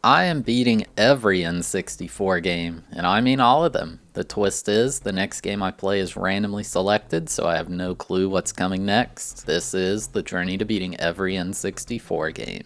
I am beating every N64 game, and I mean all of them. The twist is, the next game I play is randomly selected, so I have no clue what's coming next. This is the journey to beating every N64 game.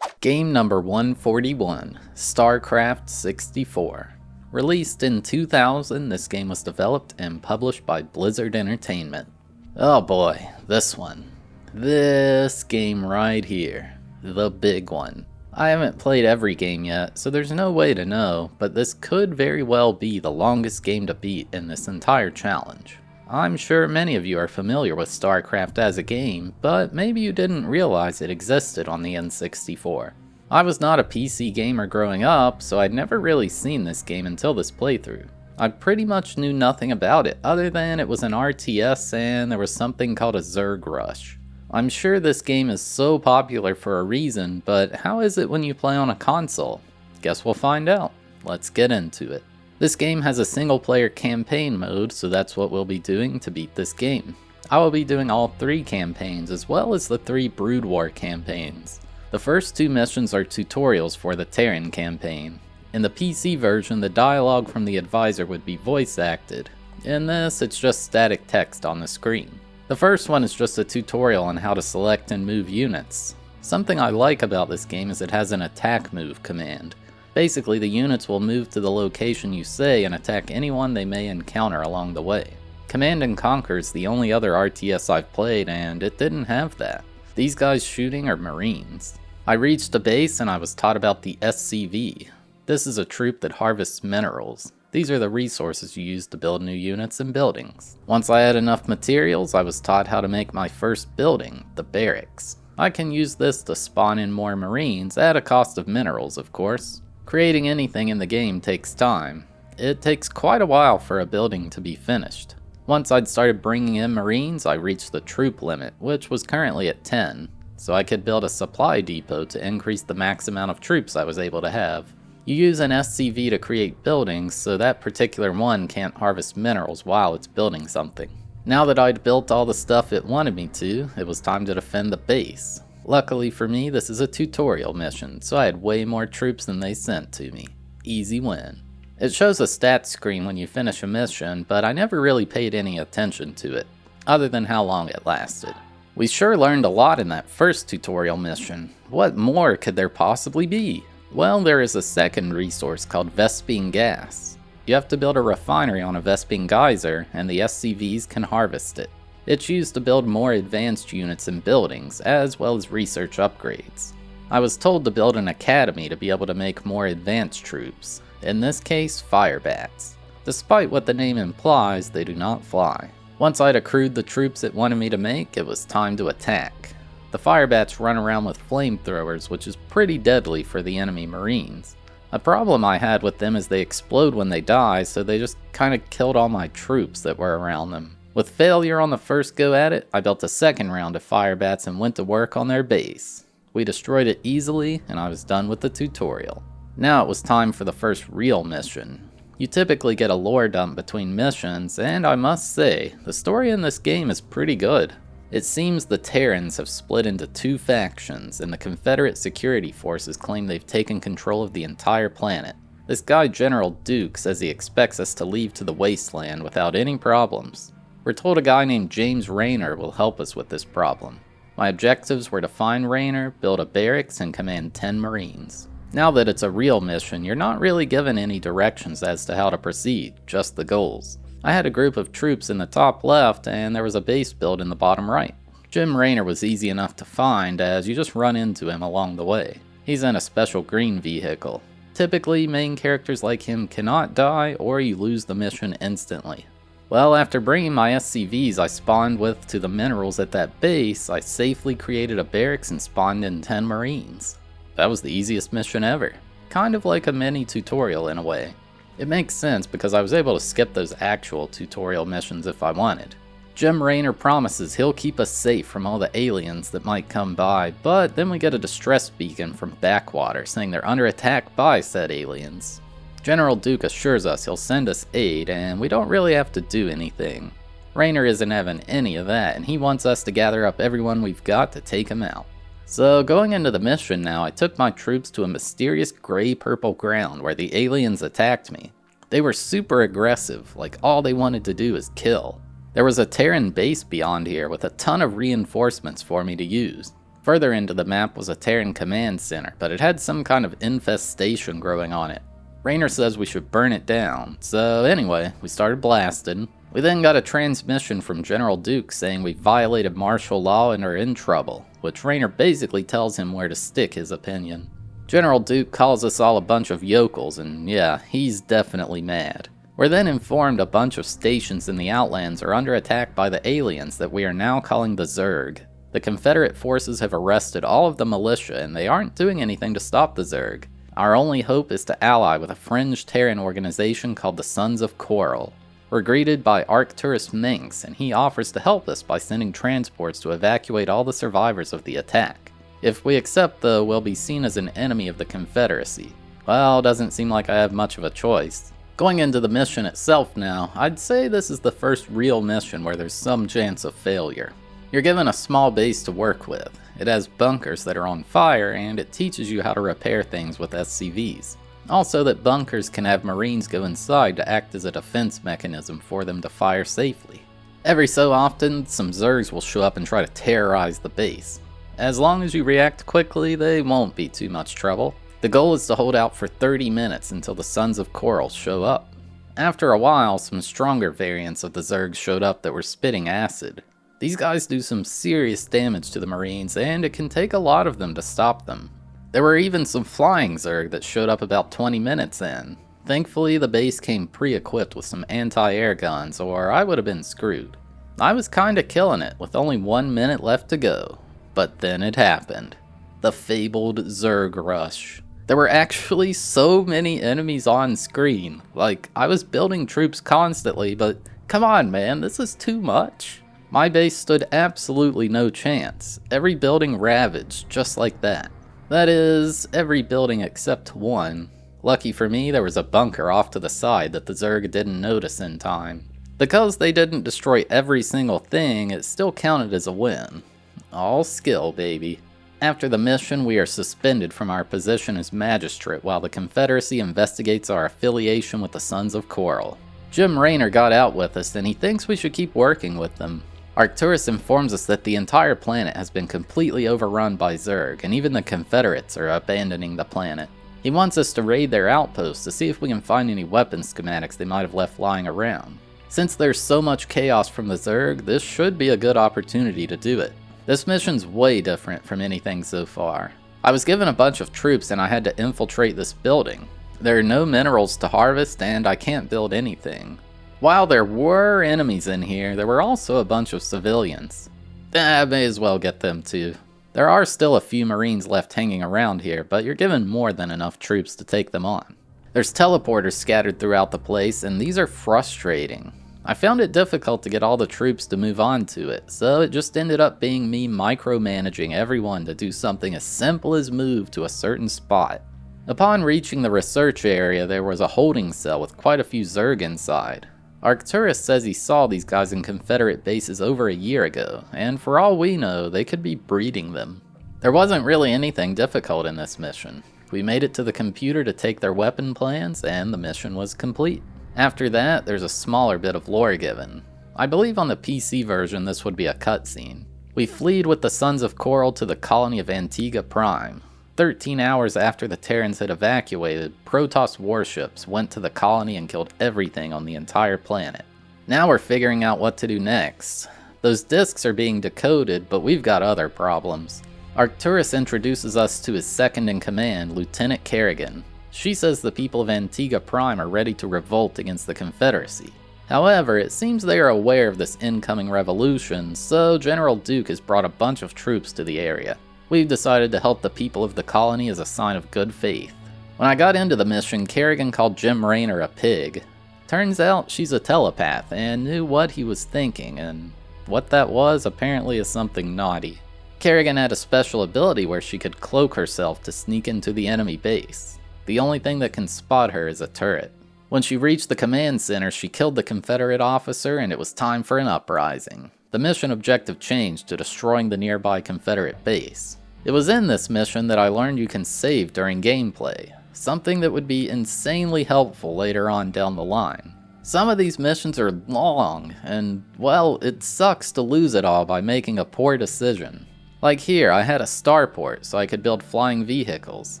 Game number 141, StarCraft 64. Released in 2000, this game was developed and published by Blizzard Entertainment. Oh boy, this one. This game right here. The big one. I haven't played every game yet, so there's no way to know, but this could very well be the longest game to beat in this entire challenge. I'm sure many of you are familiar with StarCraft as a game, but maybe you didn't realize it existed on the N64. I was not a PC gamer growing up, so I'd never really seen this game until this playthrough. I pretty much knew nothing about it, other than it was an RTS and there was something called a Zerg rush. I'm sure this game is so popular for a reason, but how is it when you play on a console? Guess we'll find out. Let's get into it. This game has a single player campaign mode, so that's what we'll be doing to beat this game. I will be doing all 3 campaigns, as well as the 3 Brood War campaigns. The first 2 missions are tutorials for the Terran Campaign. In the PC version, the dialogue from the advisor would be voice acted. In this, it's just static text on the screen. The first one is just a tutorial on how to select and move units. Something I like about this game is it has an attack move command. Basically, the units will move to the location you say and attack anyone they may encounter along the way. Command & Conquer is the only other RTS I've played, and it didn't have that. These guys shooting are Marines. I reached a base and I was taught about the SCV. This is a troop that harvests minerals. These are the resources you use to build new units and buildings. Once I had enough materials, I was taught how to make my first building, the barracks. I can use this to spawn in more Marines, at a cost of minerals, of course. Creating anything in the game takes time. It takes quite a while for a building to be finished. Once I'd started bringing in Marines, I reached the troop limit, which was currently at 10, so I could build a supply depot to increase the max amount of troops I was able to have. You use an SCV to create buildings, so that particular one can't harvest minerals while it's building something. Now that I'd built all the stuff it wanted me to, it was time to defend the base. Luckily for me, this is a tutorial mission, so I had way more troops than they sent to me. Easy win. It shows a stats screen when you finish a mission, but I never really paid any attention to it, other than how long it lasted. We sure learned a lot in that first tutorial mission. What more could there possibly be? Well, there is a second resource called Vespene gas. You have to build a refinery on a Vespene geyser, and the SCVs can harvest it. It's used to build more advanced units and buildings, as well as research upgrades. I was told to build an academy to be able to make more advanced troops, in this case, firebats. Despite what the name implies, they do not fly. Once I'd accrued the troops it wanted me to make, it was time to attack. The firebats run around with flamethrowers, which is pretty deadly for the enemy Marines. A problem I had with them is they explode when they die, so they just kinda killed all my troops that were around them. With failure on the first go at it, I built a second round of firebats and went to work on their base. We destroyed it easily, and I was done with the tutorial. Now it was time for the first real mission. You typically get a lore dump between missions, and I must say, the story in this game is pretty good. It seems the Terrans have split into 2 factions, and the Confederate security forces claim they've taken control of the entire planet. This guy General Duke says he expects us to leave to the wasteland without any problems. We're told a guy named James Rayner will help us with this problem. My objectives were to find Rayner, build a barracks, and command 10 Marines. Now that it's a real mission, you're not really given any directions as to how to proceed, just the goals. I had a group of troops in the top left, and there was a base build in the bottom right. Jim Rayner was easy enough to find, as you just run into him along the way. He's in a special green vehicle. Typically, main characters like him cannot die, or you lose the mission instantly. Well, after bringing my SCVs I spawned with to the minerals at that base, I safely created a barracks and spawned in 10 Marines. That was the easiest mission ever. Kind of like a mini tutorial in a way. It makes sense because I was able to skip those actual tutorial missions if I wanted. Jim Rayner promises he'll keep us safe from all the aliens that might come by, but then we get a distress beacon from Backwater saying they're under attack by said aliens. General Duke assures us he'll send us aid, and we don't really have to do anything. Rayner isn't having any of that, and he wants us to gather up everyone we've got to take him out. So going into the mission now, I took my troops to a mysterious gray-purple ground where the aliens attacked me. They were super aggressive, like all they wanted to do is kill. There was a Terran base beyond here with a ton of reinforcements for me to use. Further into the map was a Terran command center, but it had some kind of infestation growing on it. Raynor says we should burn it down, so anyway, we started blasting. We then got a transmission from General Duke saying we violated martial law and are in trouble, which Raynor basically tells him where to stick his opinion. General Duke calls us all a bunch of yokels, and yeah, he's definitely mad. We're then informed a bunch of stations in the Outlands are under attack by the aliens that we are now calling the Zerg. The Confederate forces have arrested all of the militia, and they aren't doing anything to stop the Zerg. Our only hope is to ally with a fringe Terran organization called the Sons of Coral. We're greeted by Arcturus Minx, and he offers to help us by sending transports to evacuate all the survivors of the attack. If we accept, though, we'll be seen as an enemy of the Confederacy. Well, doesn't seem like I have much of a choice. Going into the mission itself now, I'd say this is the first real mission where there's some chance of failure. You're given a small base to work with. It has bunkers that are on fire, and it teaches you how to repair things with SCVs. Also that bunkers can have Marines go inside to act as a defense mechanism for them to fire safely. Every so often, some Zergs will show up and try to terrorize the base. As long as you react quickly, they won't be too much trouble. The goal is to hold out for 30 minutes until the Sons of Coral show up. After a while, some stronger variants of the Zergs showed up that were spitting acid. These guys do some serious damage to the Marines, and it can take a lot of them to stop them. There were even some flying Zerg that showed up about 20 minutes in. Thankfully, the base came pre-equipped with some anti-air guns, or I would have been screwed. I was kinda killing it, with only 1 minute left to go. But then it happened. The fabled Zerg rush. There were actually so many enemies on screen. Like, I was building troops constantly, but come on man, this is too much. My base stood absolutely no chance. Every building ravaged, just like that. That is, every building except one. Lucky for me, there was a bunker off to the side that the Zerg didn't notice in time. Because they didn't destroy every single thing, it still counted as a win. All skill, baby. After the mission, we are suspended from our position as magistrate while the Confederacy investigates our affiliation with the Sons of Coral. Jim Raynor got out with us, and he thinks we should keep working with them. Arcturus informs us that the entire planet has been completely overrun by Zerg, and even the Confederates are abandoning the planet. He wants us to raid their outposts to see if we can find any weapon schematics they might have left lying around. Since there's so much chaos from the Zerg, this should be a good opportunity to do it. This mission's way different from anything so far. I was given a bunch of troops and I had to infiltrate this building. There are no minerals to harvest and I can't build anything. While there were enemies in here, there were also a bunch of civilians. I may as well get them too. There are still a few Marines left hanging around here, but you're given more than enough troops to take them on. There's teleporters scattered throughout the place, and these are frustrating. I found it difficult to get all the troops to move on to it, so it just ended up being me micromanaging everyone to do something as simple as move to a certain spot. Upon reaching the research area, there was a holding cell with quite a few Zerg inside. Arcturus says he saw these guys in Confederate bases over a year ago, and for all we know, they could be breeding them. There wasn't really anything difficult in this mission. We made it to the computer to take their weapon plans, and the mission was complete. After that, there's a smaller bit of lore given. I believe on the PC version this would be a cutscene. We fled with the Sons of Coral to the colony of Antigua Prime. 13 hours after the Terrans had evacuated, Protoss warships went to the colony and killed everything on the entire planet. Now we're figuring out what to do next. Those discs are being decoded, but we've got other problems. Arcturus introduces us to his second-in-command, Lieutenant Kerrigan. She says the people of Antigua Prime are ready to revolt against the Confederacy. However, it seems they are aware of this incoming revolution, so General Duke has brought a bunch of troops to the area. We've decided to help the people of the colony as a sign of good faith. When I got into the mission, Kerrigan called Jim Raynor a pig. Turns out she's a telepath and knew what he was thinking, and what that was apparently is something naughty. Kerrigan had a special ability where she could cloak herself to sneak into the enemy base. The only thing that can spot her is a turret. When she reached the command center, she killed the Confederate officer and it was time for an uprising. The mission objective changed to destroying the nearby Confederate base. It was in this mission that I learned you can save during gameplay, something that would be insanely helpful later on down the line. Some of these missions are long, and well, it sucks to lose it all by making a poor decision. Like here, I had a starport so I could build flying vehicles.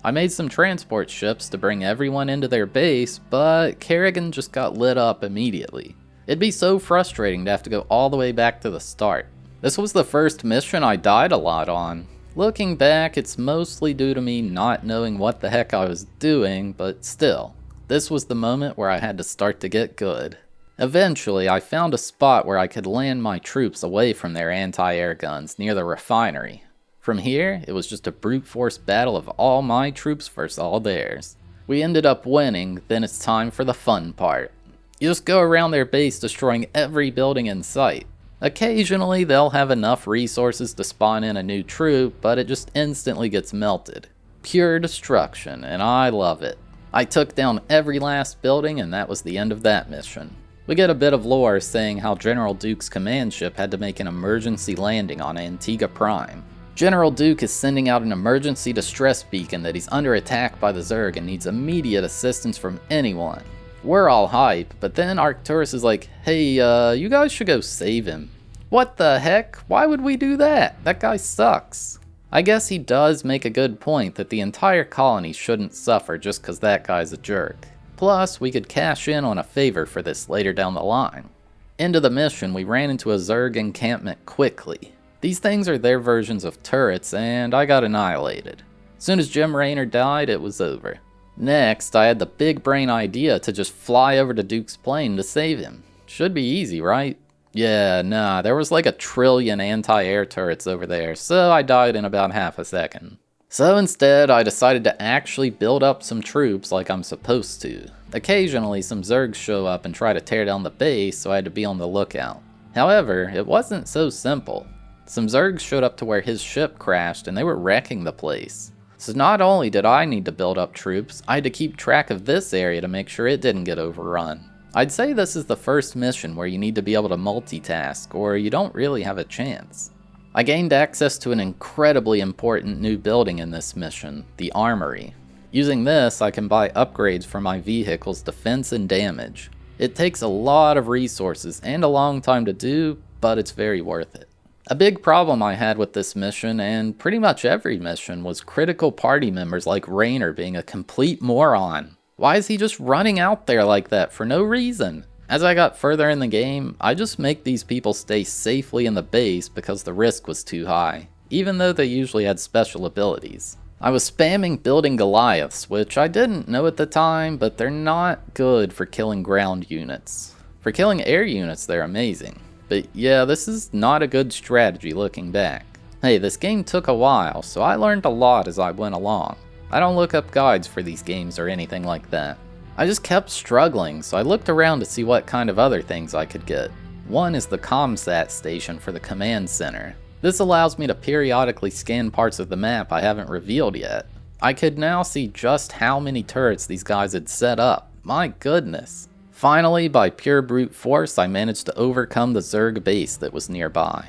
I made some transport ships to bring everyone into their base, but Kerrigan just got lit up immediately. It'd be so frustrating to have to go all the way back to the start. This was the first mission I died a lot on. Looking back, it's mostly due to me not knowing what the heck I was doing, but still. This was the moment where I had to start to get good. Eventually, I found a spot where I could land my troops away from their anti-air guns near the refinery. From here, it was just a brute force battle of all my troops versus all theirs. We ended up winning, then it's time for the fun part. You just go around their base destroying every building in sight. Occasionally, they'll have enough resources to spawn in a new troop, but it just instantly gets melted. Pure destruction, and I love it. I took down every last building, and that was the end of that mission. We get a bit of lore saying how General Duke's command ship had to make an emergency landing on Antigua Prime. General Duke is sending out an emergency distress beacon that he's under attack by the Zerg and needs immediate assistance from anyone. We're all hype, but then Arcturus is like, hey, you guys should go save him. What the heck? Why would we do that? That guy sucks. I guess he does make a good point that the entire colony shouldn't suffer just cause that guy's a jerk. Plus, we could cash in on a favor for this later down the line. Into the mission, we ran into a Zerg encampment quickly. These things are their versions of turrets, and I got annihilated. As soon as Jim Raynor died, it was over. Next, I had the big brain idea to just fly over to Duke's plane to save him. Should be easy, right? Yeah, nah, there was like 1 trillion anti-air turrets over there, so I died in about half a second. So instead, I decided to actually build up some troops like I'm supposed to. Occasionally, some Zergs show up and try to tear down the base, so I had to be on the lookout. However, it wasn't so simple. Some Zergs showed up to where his ship crashed and they were wrecking the place. So not only did I need to build up troops, I had to keep track of this area to make sure it didn't get overrun. I'd say this is the first mission where you need to be able to multitask, or you don't really have a chance. I gained access to an incredibly important new building in this mission, the Armory. Using this, I can buy upgrades for my vehicle's defense and damage. It takes a lot of resources and a long time to do, but it's very worth it. A big problem I had with this mission, and pretty much every mission, was critical party members like Raynor being a complete moron. Why is he just running out there like that for no reason? As I got further in the game, I just make these people stay safely in the base because the risk was too high, even though they usually had special abilities. I was spamming building Goliaths, which I didn't know at the time, but they're not good for killing ground units. For killing air units, they're amazing. But yeah, this is not a good strategy looking back. Hey, this game took a while, so I learned a lot as I went along. I don't look up guides for these games or anything like that. I just kept struggling, so I looked around to see what kind of other things I could get. One is the ComSat station for the command center. This allows me to periodically scan parts of the map I haven't revealed yet. I could now see just how many turrets these guys had set up. My goodness. Finally, by pure brute force, I managed to overcome the Zerg base that was nearby.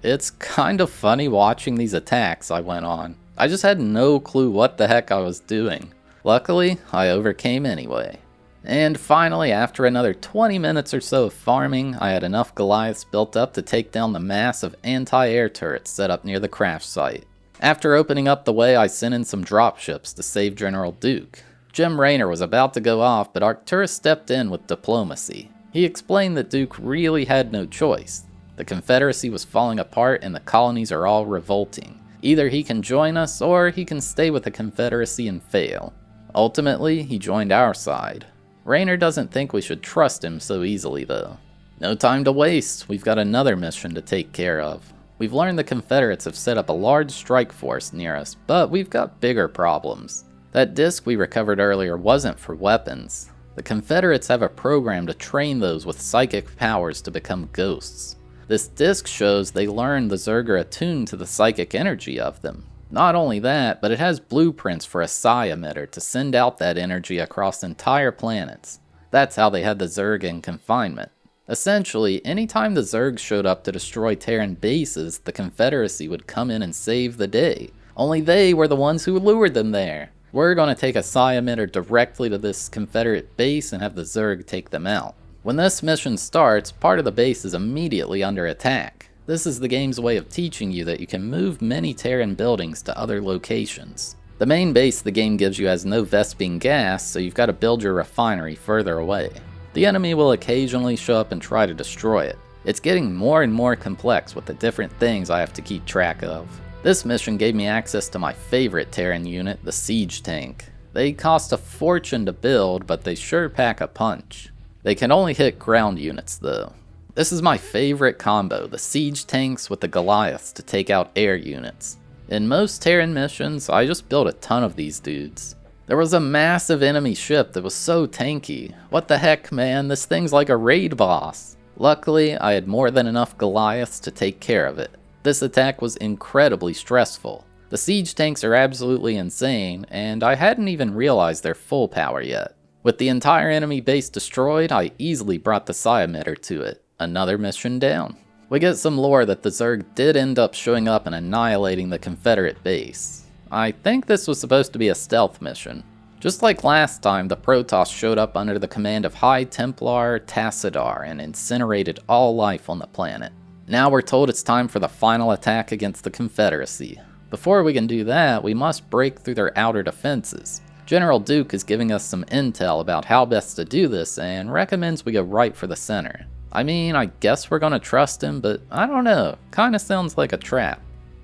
It's kind of funny watching these attacks I went on. I just had no clue what the heck I was doing. Luckily, I overcame anyway. And finally, after another 20 minutes or so of farming, I had enough Goliaths built up to take down the massive anti-air turrets set up near the crash site. After opening up the way, I sent in some dropships to save General Duke. Jim Raynor was about to go off, but Arcturus stepped in with diplomacy. He explained that Duke really had no choice. The Confederacy was falling apart and the colonies are all revolting. Either he can join us, or he can stay with the Confederacy and fail. Ultimately, he joined our side. Raynor doesn't think we should trust him so easily though. No time to waste, we've got another mission to take care of. We've learned the Confederates have set up a large strike force near us, but we've got bigger problems. That disc we recovered earlier wasn't for weapons. The Confederates have a program to train those with psychic powers to become ghosts. This disc shows they learned the Zerg are attuned to the psychic energy of them. Not only that, but it has blueprints for a psi emitter to send out that energy across entire planets. That's how they had the Zerg in confinement. Essentially, anytime the Zergs showed up to destroy Terran bases, the Confederacy would come in and save the day, Only they were the ones who lured them there. We're gonna take a psi emitter directly to this Confederate base and have the Zerg take them out. When this mission starts, part of the base is immediately under attack. This is the game's way of teaching you that you can move many Terran buildings to other locations. The main base the game gives you has no Vespene gas, so you've got to build your refinery further away. The enemy will occasionally show up and try to destroy it. It's getting more and more complex with the different things I have to keep track of. This mission gave me access to my favorite Terran unit, the Siege Tank. They cost a fortune to build, but they sure pack a punch. They can only hit ground units though. This is my favorite combo, the Siege Tanks with the Goliaths to take out air units. In most Terran missions, I just built a ton of these dudes. There was a massive enemy ship that was so tanky. What the heck, man, this thing's like a raid boss. Luckily, I had more than enough Goliaths to take care of it. This attack was incredibly stressful. The siege tanks are absolutely insane, and I hadn't even realized their full power yet. With the entire enemy base destroyed, I easily brought the psi emitter to it. Another mission down. We get some lore that the Zerg did end up showing up and annihilating the Confederate base. I think this was supposed to be a stealth mission. Just like last time, the Protoss showed up under the command of High Templar Tassadar and incinerated all life on the planet. Now we're told it's time for the final attack against the Confederacy. Before we can do that, we must break through their outer defenses. General Duke is giving us some intel about how best to do this and recommends we go right for the center. I mean, I guess we're gonna trust him, but I don't know, kinda sounds like a trap.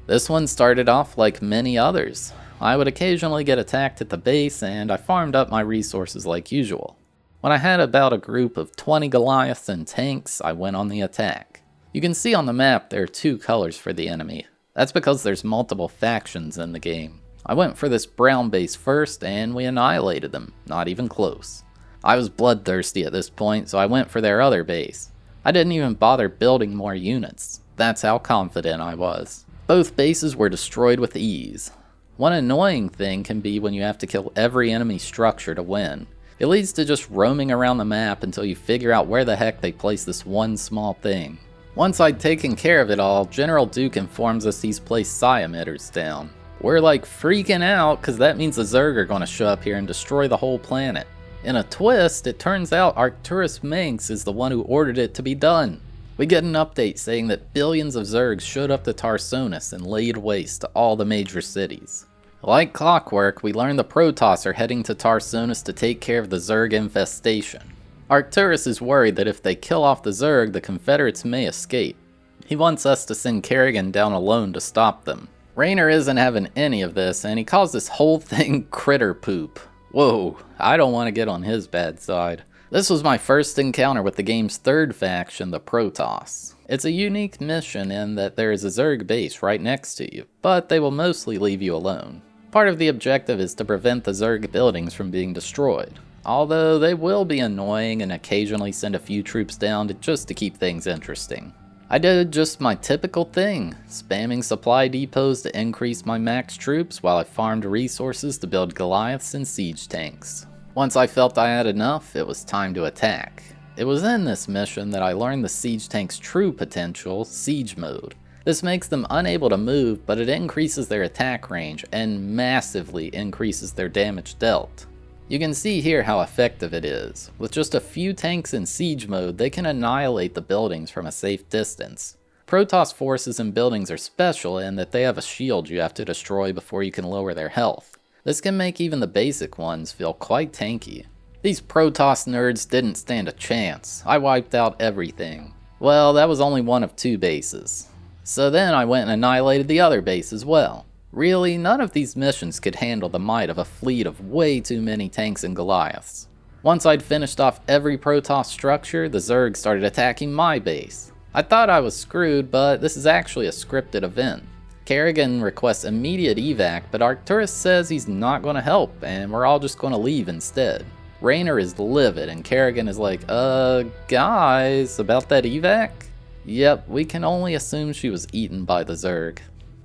This one started off like many others. I would occasionally get attacked at the base, and I farmed up my resources like usual. When I had about a group of 20 Goliaths and tanks, I went on the attack. You can see on the map there are two colors for the enemy. That's because there's multiple factions in the game. I went for this brown base first, and we annihilated them, not even close. I was bloodthirsty at this point, so I went for their other base. I didn't even bother building more units. That's how confident I was. Both bases were destroyed with ease. One annoying thing can be when you have to kill every enemy structure to win. It leads to just roaming around the map until you figure out where the heck they placed this one small thing. Once I'd taken care of it all, General Duke informs us he's placed psi emitters down. We're like freaking out because that means the Zerg are going to show up here and destroy the whole planet. In a twist, it turns out Arcturus Minx is the one who ordered it to be done. We get an update saying that billions of Zergs showed up to Tarsonis and laid waste to all the major cities. Like clockwork, we learn the Protoss are heading to Tarsonis to take care of the Zerg infestation. Arcturus is worried that if they kill off the Zerg, the Confederates may escape. He wants us to send Kerrigan down alone to stop them. Raynor isn't having any of this, and he calls this whole thing critter poop. Whoa, I don't want to get on his bad side. This was my first encounter with the game's third faction, the Protoss. It's a unique mission in that there is a Zerg base right next to you, but they will mostly leave you alone. Part of the objective is to prevent the Zerg buildings from being destroyed, although they will be annoying and occasionally send a few troops down just to keep things interesting. I did just my typical thing, spamming supply depots to increase my max troops while I farmed resources to build Goliaths and siege tanks. Once I felt I had enough, it was time to attack. It was in this mission that I learned the siege tank's true potential, siege mode. This makes them unable to move, but it increases their attack range and massively increases their damage dealt. You can see here how effective it is. With just a few tanks in siege mode, they can annihilate the buildings from a safe distance. Protoss forces and buildings are special in that they have a shield you have to destroy before you can lower their health. This can make even the basic ones feel quite tanky. These Protoss nerds didn't stand a chance. I wiped out everything. Well, that was only one of two bases. So then I went and annihilated the other base as well. Really, none of these missions could handle the might of a fleet of way too many tanks and Goliaths. Once I'd finished off every Protoss structure, the Zerg started attacking my base. I thought I was screwed, but this is actually a scripted event. Kerrigan requests immediate evac, but Arcturus says he's not going to help, and we're all just going to leave instead. Raynor is livid, and Kerrigan is like, guys, about that evac? Yep, we can only assume she was eaten by the Zerg.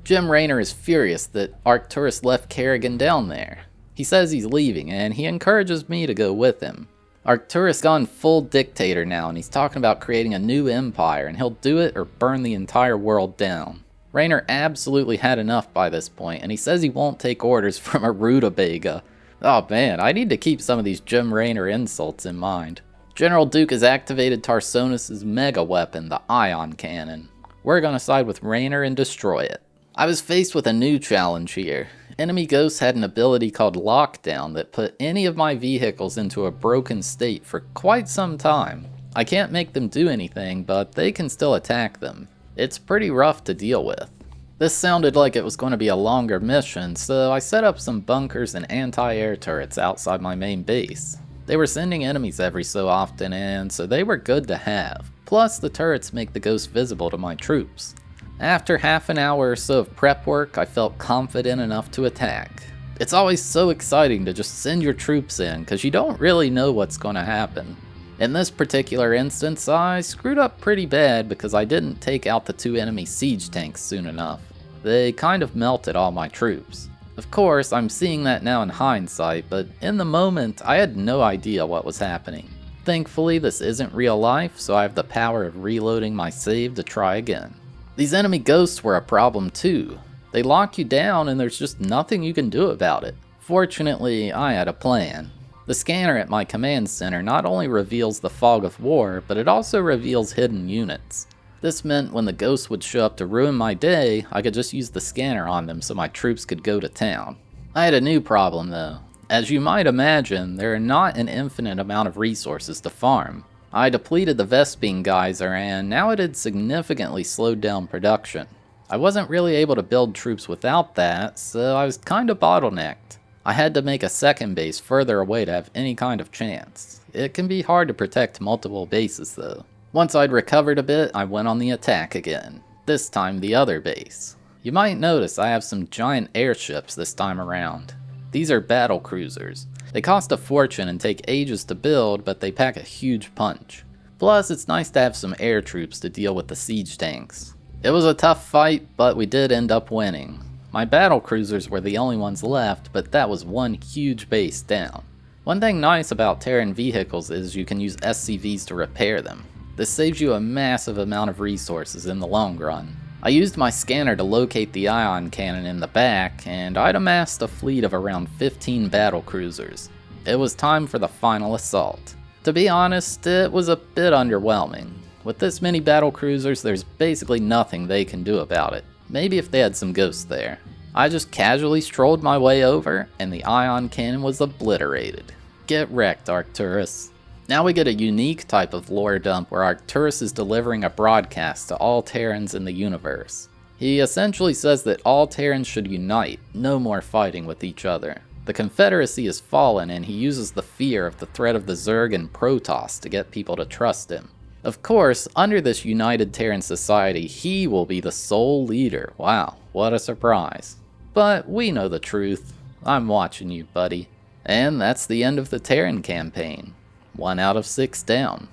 Jim Raynor is furious that Arcturus left Kerrigan down there. He says he's leaving, and he encourages me to go with him. Arcturus gone full dictator now, and he's talking about creating a new empire, and he'll do it or burn the entire world down. Raynor absolutely had enough by this point, and he says he won't take orders from a rutabaga. Oh man, I need to keep some of these Jim Raynor insults in mind. General Duke has activated Tarsonis' mega weapon, the Ion Cannon. We're gonna side with Raynor and destroy it. I was faced with a new challenge here. Enemy ghosts had an ability called Lockdown that put any of my vehicles into a broken state for quite some time. I can't make them do anything, but they can still attack them. It's pretty rough to deal with. This sounded like it was going to be a longer mission, so I set up some bunkers and anti-air turrets outside my main base. They were sending enemies every so often, and so they were good to have. Plus, the turrets make the ghosts visible to my troops. After half an hour or so of prep work, I felt confident enough to attack. It's always so exciting to just send your troops in, because you don't really know what's going to happen. In this particular instance, I screwed up pretty bad because I didn't take out the 2 enemy siege tanks soon enough. They kind of melted all my troops. Of course, I'm seeing that now in hindsight, but in the moment, I had no idea what was happening. Thankfully, this isn't real life, so I have the power of reloading my save to try again. These enemy ghosts were a problem too. They lock you down and there's just nothing you can do about it. Fortunately, I had a plan. The scanner at my command center not only reveals the fog of war, but it also reveals hidden units. This meant when the ghosts would show up to ruin my day, I could just use the scanner on them so my troops could go to town. I had a new problem though. As you might imagine, there are not an infinite amount of resources to farm. I depleted the Vespene geyser and now it had significantly slowed down production. I wasn't really able to build troops without that, so I was kinda bottlenecked. I had to make a second base further away to have any kind of chance. It can be hard to protect multiple bases though. Once I'd recovered a bit, I went on the attack again. This time the other base. You might notice I have some giant airships this time around. These are battle cruisers. They cost a fortune and take ages to build, but they pack a huge punch. Plus, it's nice to have some air troops to deal with the siege tanks. It was a tough fight, but we did end up winning. My battle cruisers were the only ones left, but that was one huge base down. One thing nice about Terran vehicles is you can use SCVs to repair them. This saves you a massive amount of resources in the long run. I used my scanner to locate the ion cannon in the back, and I'd amassed a fleet of around 15 battle cruisers. It was time for the final assault. To be honest, it was a bit underwhelming. With this many battle cruisers, there's basically nothing they can do about it. Maybe if they had some ghosts there. I just casually strolled my way over, and the ion cannon was obliterated. Get wrecked, Arcturus. Now we get a unique type of lore dump where Arcturus is delivering a broadcast to all Terrans in the universe. He essentially says that all Terrans should unite, no more fighting with each other. The Confederacy has fallen and he uses the fear of the threat of the Zerg and Protoss to get people to trust him. Of course, under this united Terran society, he will be the sole leader. Wow, what a surprise. But we know the truth. I'm watching you, buddy. And that's the end of the Terran Campaign. 1 out of 6 down.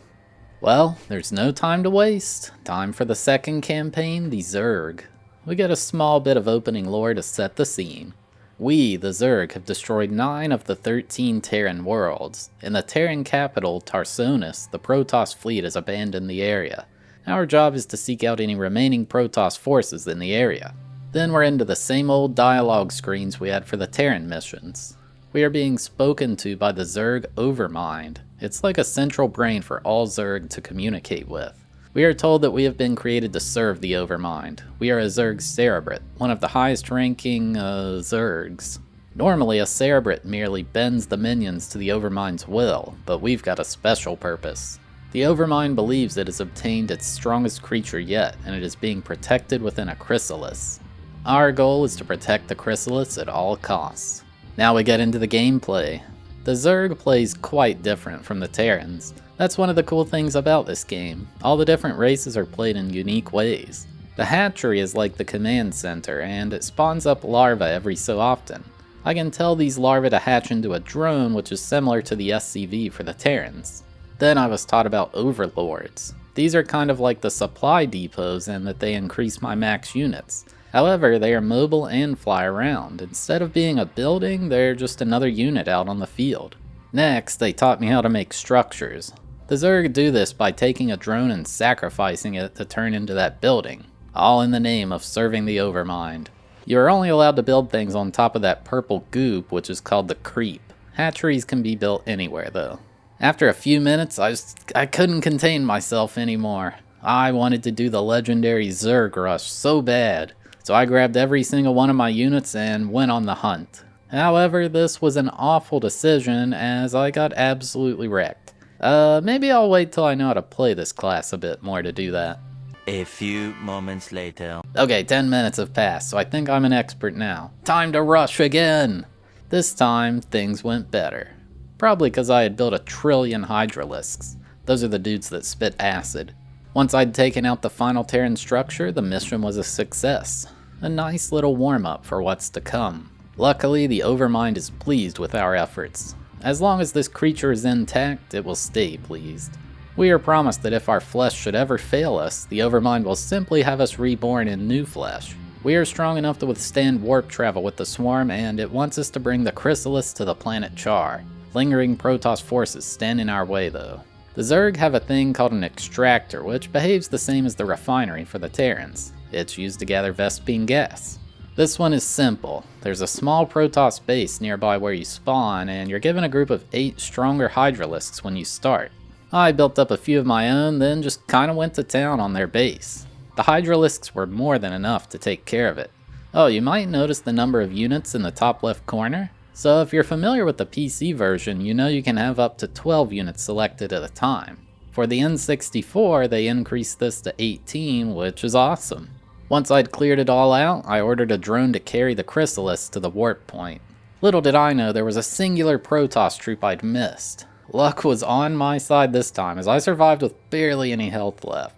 Well, there's no time to waste. Time for the second campaign, the Zerg. We get a small bit of opening lore to set the scene. We, the Zerg, have destroyed 9 of the 13 Terran worlds. In the Terran capital, Tarsonis, the Protoss fleet has abandoned the area. Our job is to seek out any remaining Protoss forces in the area. Then we're into the same old dialogue screens we had for the Terran missions. We are being spoken to by the Zerg Overmind. It's like a central brain for all Zerg to communicate with. We are told that we have been created to serve the Overmind. We are a Zerg Cerebrate, one of the highest ranking Zergs. Normally a Cerebrate merely bends the minions to the Overmind's will, but we've got a special purpose. The Overmind believes it has obtained its strongest creature yet, and it is being protected within a chrysalis. Our goal is to protect the chrysalis at all costs. Now we get into the gameplay. The Zerg plays quite different from the Terrans. That's one of the cool things about this game. All the different races are played in unique ways. The hatchery is like the command center, and it spawns up larvae every so often. I can tell these larvae to hatch into a drone, which is similar to the SCV for the Terrans. Then I was taught about overlords. These are kind of like the supply depots in that they increase my max units. However, they are mobile and fly around. Instead of being a building, they're just another unit out on the field. Next, they taught me how to make structures. The Zerg do this by taking a drone and sacrificing it to turn into that building. all in the name of serving the Overmind. You are only allowed to build things on top of that purple goop, which is called the creep. Hatcheries can be built anywhere though. After a few minutes, I couldn't contain myself anymore. I wanted to do the legendary Zerg rush so bad, so I grabbed every single one of my units and went on the hunt. However, this was an awful decision as I got absolutely wrecked. Maybe I'll wait till I know how to play this class a bit more to do that. A few moments later. Okay, 10 minutes have passed, so I think I'm an expert now. Time to rush again! This time, things went better. Probably because I had built 1 trillion Hydralisks. Those are the dudes that spit acid. Once I'd taken out the final Terran structure, the mission was a success. A nice little warm-up for what's to come. Luckily, the Overmind is pleased with our efforts. As long as this creature is intact, it will stay pleased. We are promised that if our flesh should ever fail us, the Overmind will simply have us reborn in new flesh. We are strong enough to withstand warp travel with the swarm, and it wants us to bring the Chrysalis to the planet Char. Lingering Protoss forces stand in our way though. The Zerg have a thing called an extractor, which behaves the same as the refinery for the Terrans. It's used to gather Vespene gas. This one is simple. There's a small Protoss base nearby where you spawn, and you're given a group of 8 stronger Hydralisks when you start. I built up a few of my own, then just kinda went to town on their base. The Hydralisks were more than enough to take care of it. Oh, you might notice the number of units in the top left corner. So if you're familiar with the PC version, you know you can have up to 12 units selected at a time. For the N64, they increased this to 18, which is awesome. Once I'd cleared it all out, I ordered a drone to carry the Chrysalis to the warp point. Little did I know there was a singular Protoss troop I'd missed. Luck was on my side this time, as I survived with barely any health left.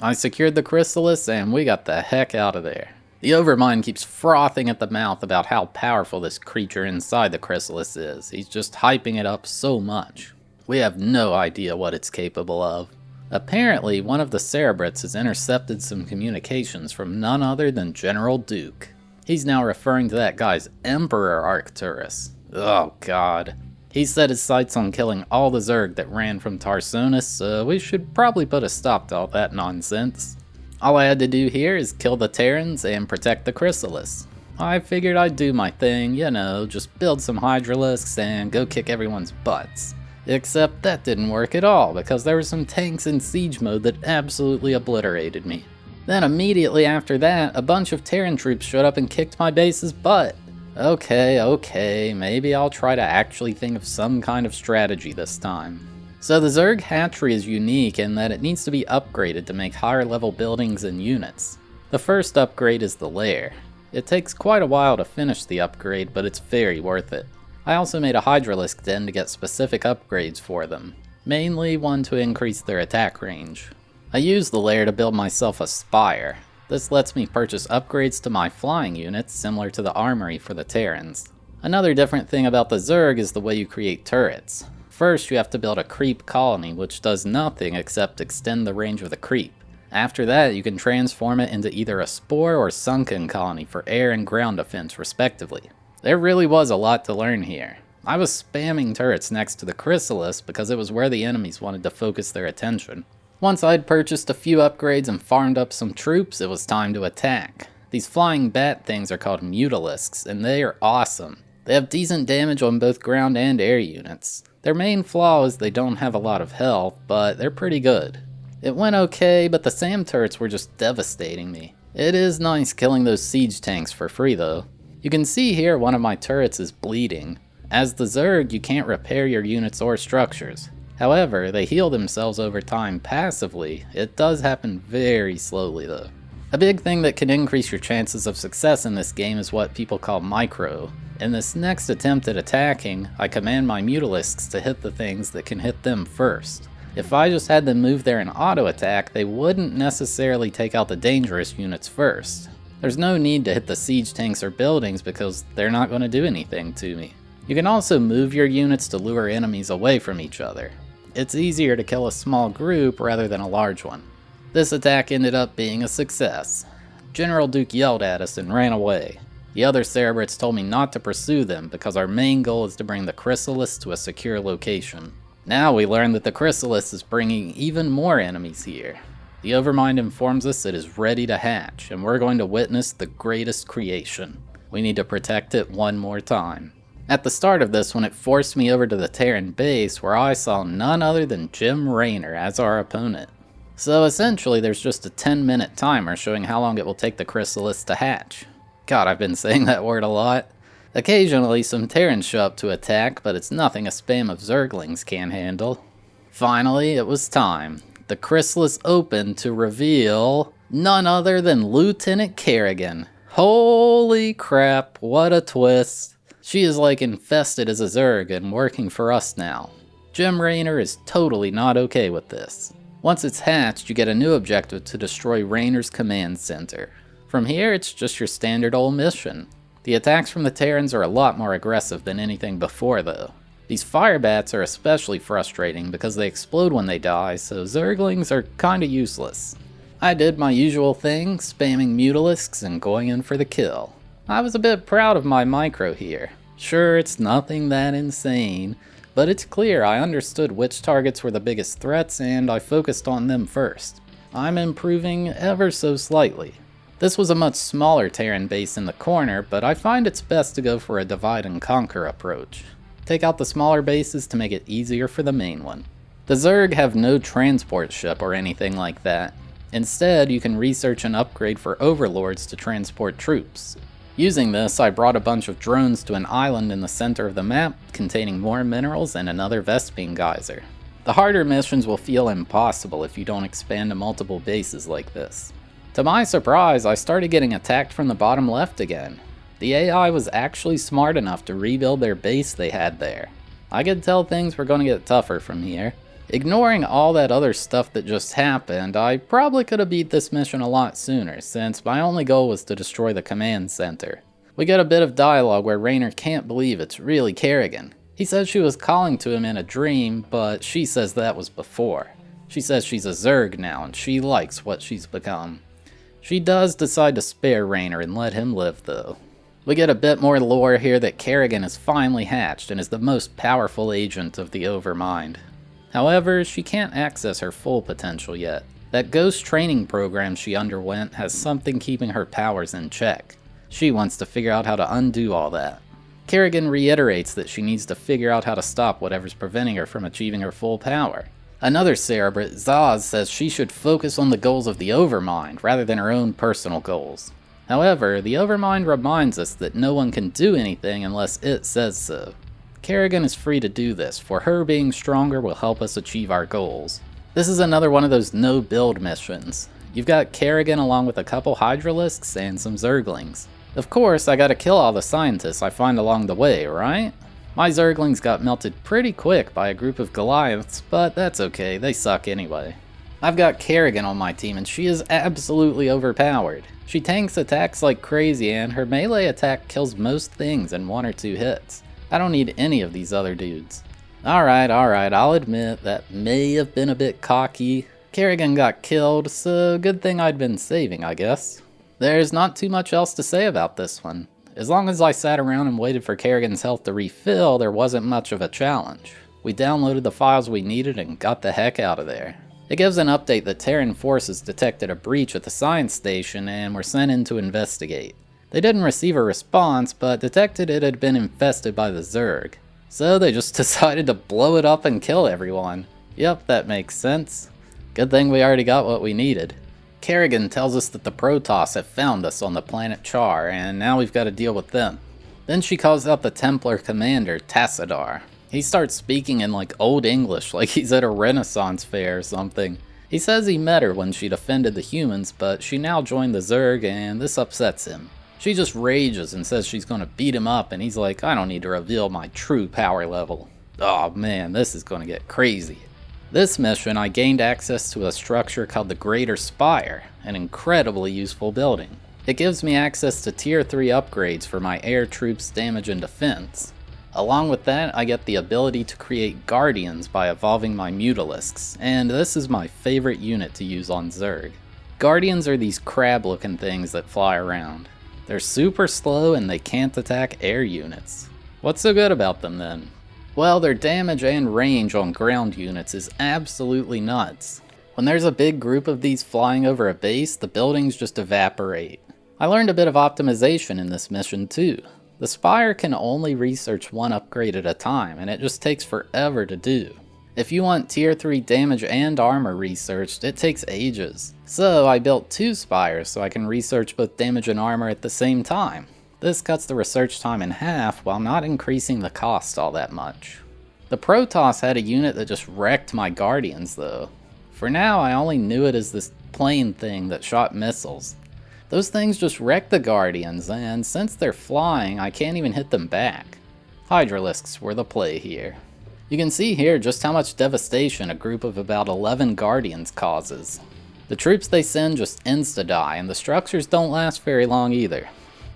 I secured the Chrysalis, and we got the heck out of there. The Overmind keeps frothing at the mouth about how powerful this creature inside the Chrysalis is. He's just hyping it up so much. We have no idea what it's capable of. Apparently, one of the Cerebrits has intercepted some communications from none other than General Duke. He's now referring to that guy's Emperor Arcturus. Oh god. He set his sights on killing all the Zerg that ran from Tarsonis, so we should probably put a stop to all that nonsense. All I had to do here is kill the Terrans and protect the Chrysalis. I figured I'd do my thing, you know, just build some Hydralisks and go kick everyone's butts. Except that didn't work at all, because there were some tanks in siege mode that absolutely obliterated me. Then immediately after that, a bunch of Terran troops showed up and kicked my base's butt. Okay, maybe I'll try to actually think of some kind of strategy this time. So the Zerg hatchery is unique in that it needs to be upgraded to make higher level buildings and units. The first upgrade is the lair. It takes quite a while to finish the upgrade, but it's very worth it. I also made a Hydralisk den to get specific upgrades for them, mainly one to increase their attack range. I used the lair to build myself a spire. This lets me purchase upgrades to my flying units similar to the armory for the Terrans. Another different thing about the Zerg is the way you create turrets. First, you have to build a creep colony, which does nothing except extend the range of the creep. After that, you can transform it into either a spore or sunken colony for air and ground defense respectively. There really was a lot to learn here. I was spamming turrets next to the Chrysalis because it was where the enemies wanted to focus their attention. Once I'd purchased a few upgrades and farmed up some troops, it was time to attack. These flying bat things are called Mutalisks, and they are awesome. They have decent damage on both ground and air units. Their main flaw is they don't have a lot of health, but they're pretty good. It went okay, but the SAM turrets were just devastating me. It is nice killing those siege tanks for free though. You can see here one of my turrets is bleeding. As the Zerg, you can't repair your units or structures. However, they heal themselves over time passively. It does happen very slowly though. A big thing that can increase your chances of success in this game is what people call micro. In this next attempt at attacking, I command my Mutalisks to hit the things that can hit them first. If I just had them move there and auto attack, they wouldn't necessarily take out the dangerous units first. There's no need to hit the siege tanks or buildings because they're not going to do anything to me. You can also move your units to lure enemies away from each other. It's easier to kill a small group rather than a large one. This attack ended up being a success. General Duke yelled at us and ran away. The other Cerebrits told me not to pursue them because our main goal is to bring the Chrysalis to a secure location. Now we learn that the Chrysalis is bringing even more enemies here. The Overmind informs us it is ready to hatch, and we're going to witness the greatest creation. We need to protect it one more time. At the start of this one, it forced me over to the Terran base, where I saw none other than Jim Raynor as our opponent. So essentially, there's just a 10-minute timer showing how long it will take the Chrysalis to hatch. God, I've been saying that word a lot. Occasionally, some Terrans show up to attack, but it's nothing a spam of Zerglings can't handle. Finally, it was time. The Chrysalis opened to reveal none other than Lieutenant Kerrigan. Holy crap, what a twist. She is like infested as a Zerg and working for us now. Jim Raynor is totally not okay with this. Once it's hatched, you get a new objective to destroy Raynor's command center. From here, it's just your standard old mission. The attacks from the Terrans are a lot more aggressive than anything before though. These fire bats are especially frustrating because they explode when they die, so Zerglings are kinda useless. I did my usual thing, spamming Mutalisks and going in for the kill. I was a bit proud of my micro here. Sure, it's nothing that insane, but it's clear I understood which targets were the biggest threats and I focused on them first. I'm improving ever so slightly. This was a much smaller Terran base in the corner, but I find it's best to go for a divide and conquer approach. Take out the smaller bases to make it easier for the main one. The Zerg have no transport ship or anything like that. Instead, you can research and upgrade for overlords to transport troops. Using this, I brought a bunch of drones to an island in the center of the map containing more minerals and another Vespene geyser. The harder missions will feel impossible if you don't expand to multiple bases like this. To my surprise, I started getting attacked from the bottom left again. The AI was actually smart enough to rebuild their base they had there. I could tell things were going to get tougher from here. Ignoring all that other stuff that just happened, I probably could have beat this mission a lot sooner, since my only goal was to destroy the command center. We get a bit of dialogue where Raynor can't believe it's really Kerrigan. He says she was calling to him in a dream, but she says that was before. She says she's a Zerg now, and she likes what she's become. She does decide to spare Raynor and let him live though. We get a bit more lore here that Kerrigan is finally hatched and is the most powerful agent of the Overmind. However, she can't access her full potential yet. That ghost training program she underwent has something keeping her powers in check. She wants to figure out how to undo all that. Kerrigan reiterates that she needs to figure out how to stop whatever's preventing her from achieving her full power. Another Cerebrate, Zaz, says she should focus on the goals of the Overmind rather than her own personal goals. However, the Overmind reminds us that no one can do anything unless it says so. Kerrigan is free to do this, for her being stronger will help us achieve our goals. This is another one of those no-build missions. You've got Kerrigan along with a couple Hydralisks and some Zerglings. Of course, I gotta kill all the scientists I find along the way, right? My Zerglings got melted pretty quick by a group of Goliaths, but that's okay, they suck anyway. I've got Kerrigan on my team and she is absolutely overpowered. She tanks attacks like crazy and her melee attack kills most things in 1 or 2 hits. I don't need any of these other dudes. Alright, I'll admit that may have been a bit cocky. Kerrigan got killed, so good thing I'd been saving, I guess. There's not too much else to say about this one. As long as I sat around and waited for Kerrigan's health to refill, there wasn't much of a challenge. We downloaded the files we needed and got the heck out of there. It gives an update that Terran forces detected a breach at the science station and were sent in to investigate. They didn't receive a response, but detected it had been infested by the Zerg. So they just decided to blow it up and kill everyone. Yep, that makes sense. Good thing we already got what we needed. Kerrigan tells us that the Protoss have found us on the planet Char, and now we've got to deal with them. Then she calls out the Templar commander, Tassadar. He starts speaking in like Old English, like he's at a Renaissance fair or something. He says he met her when she defended the humans, but she now joined the Zerg, and this upsets him. She just rages and says she's gonna beat him up, and he's like, I don't need to reveal my true power level. Oh man, this is gonna get crazy. This mission, I gained access to a structure called the Greater Spire, an incredibly useful building. It gives me access to tier 3 upgrades for my air troops' damage and defense. Along with that, I get the ability to create Guardians by evolving my Mutalisks, and this is my favorite unit to use on Zerg. Guardians are these crab-looking things that fly around. They're super slow and they can't attack air units. What's so good about them then? Well, their damage and range on ground units is absolutely nuts. When there's a big group of these flying over a base, the buildings just evaporate. I learned a bit of optimization in this mission too. The Spire can only research one upgrade at a time, and it just takes forever to do. If you want tier 3 damage and armor researched, it takes ages. So I built 2 Spires so I can research both damage and armor at the same time. This cuts the research time in half while not increasing the cost all that much. The Protoss had a unit that just wrecked my Guardians though. For now, I only knew it as this plane thing that shot missiles. Those things just wreck the Guardians, and since they're flying, I can't even hit them back. Hydralisks were the play here. You can see here just how much devastation a group of about 11 Guardians causes. The troops they send just insta-die, and the structures don't last very long either.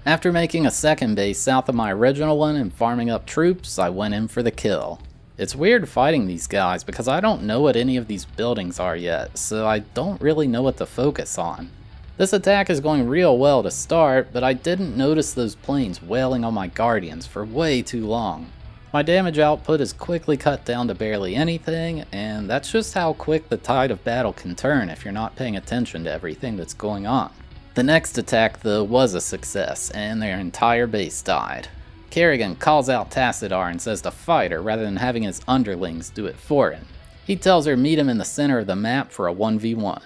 After making a second base south of my original one and farming up troops, I went in for the kill. It's weird fighting these guys because I don't know what any of these buildings are yet, so I don't really know what to focus on. This attack is going real well to start, but I didn't notice those planes wailing on my Guardians for way too long. My damage output is quickly cut down to barely anything, and that's just how quick the tide of battle can turn if you're not paying attention to everything that's going on. The next attack though was a success, and their entire base died. Kerrigan calls out Tassadar and says to fight her rather than having his underlings do it for him. He tells her meet him in the center of the map for a 1v1.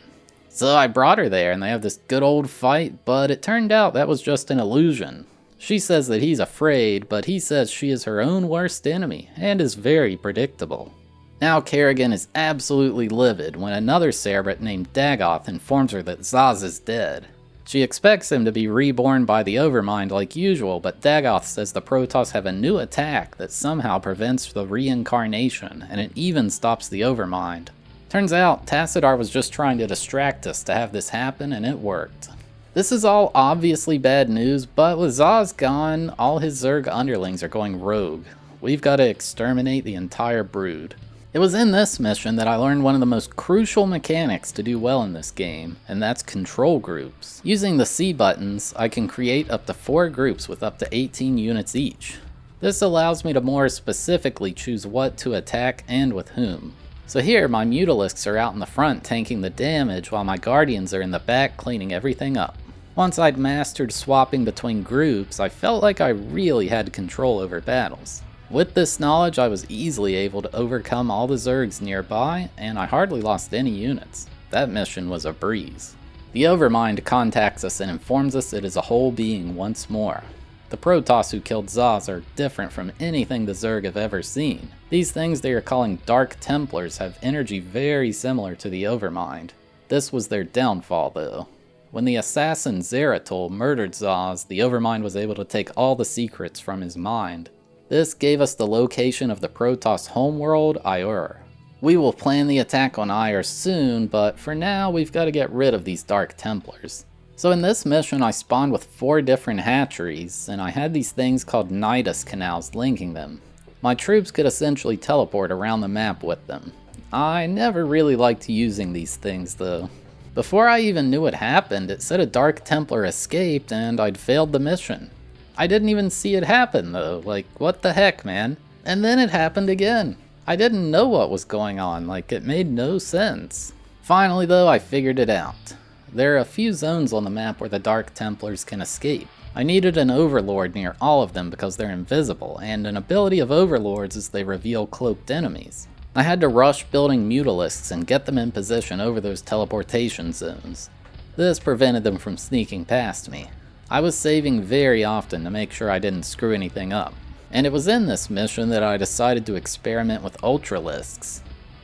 So I brought her there and they have this good old fight, but it turned out that was just an illusion. She says that he's afraid, but he says she is her own worst enemy, and is very predictable. Now Kerrigan is absolutely livid when another Cerebrate named Dagoth informs her that Zaz is dead. She expects him to be reborn by the Overmind like usual, but Dagoth says the Protoss have a new attack that somehow prevents the reincarnation, and it even stops the Overmind. Turns out, Tassadar was just trying to distract us to have this happen, and it worked. This is all obviously bad news, but with Zaz gone, all his Zerg underlings are going rogue. We've got to exterminate the entire brood. It was in this mission that I learned one of the most crucial mechanics to do well in this game, and that's control groups. Using the C buttons, I can create up to 4 groups with up to 18 units each. This allows me to more specifically choose what to attack and with whom. So here, my Mutalisks are out in the front tanking the damage while my Guardians are in the back cleaning everything up. Once I'd mastered swapping between groups, I felt like I really had control over battles. With this knowledge, I was easily able to overcome all the Zergs nearby, and I hardly lost any units. That mission was a breeze. The Overmind contacts us and informs us it is a whole being once more. The Protoss who killed Zaz are different from anything the Zerg have ever seen. These things they are calling Dark Templars have energy very similar to the Overmind. This was their downfall though. When the assassin Zeratul murdered Zaz, the Overmind was able to take all the secrets from his mind. This gave us the location of the Protoss homeworld, Iur. We will plan the attack on Iur soon, but for now we've got to get rid of these Dark Templars. So in this mission I spawned with 4 different hatcheries, and I had these things called Nidus canals linking them. My troops could essentially teleport around the map with them. I never really liked using these things though. Before I even knew what happened, it said a Dark Templar escaped and I'd failed the mission. I didn't even see it happen though, like what the heck man? And then it happened again. I didn't know what was going on, like it made no sense. Finally though, I figured it out. There are a few zones on the map where the Dark Templars can escape. I needed an Overlord near all of them because they're invisible, and an ability of Overlords is they reveal cloaked enemies. I had to rush building Mutalisks and get them in position over those teleportation zones. This prevented them from sneaking past me. I was saving very often to make sure I didn't screw anything up. And it was in this mission that I decided to experiment with Ultralisks.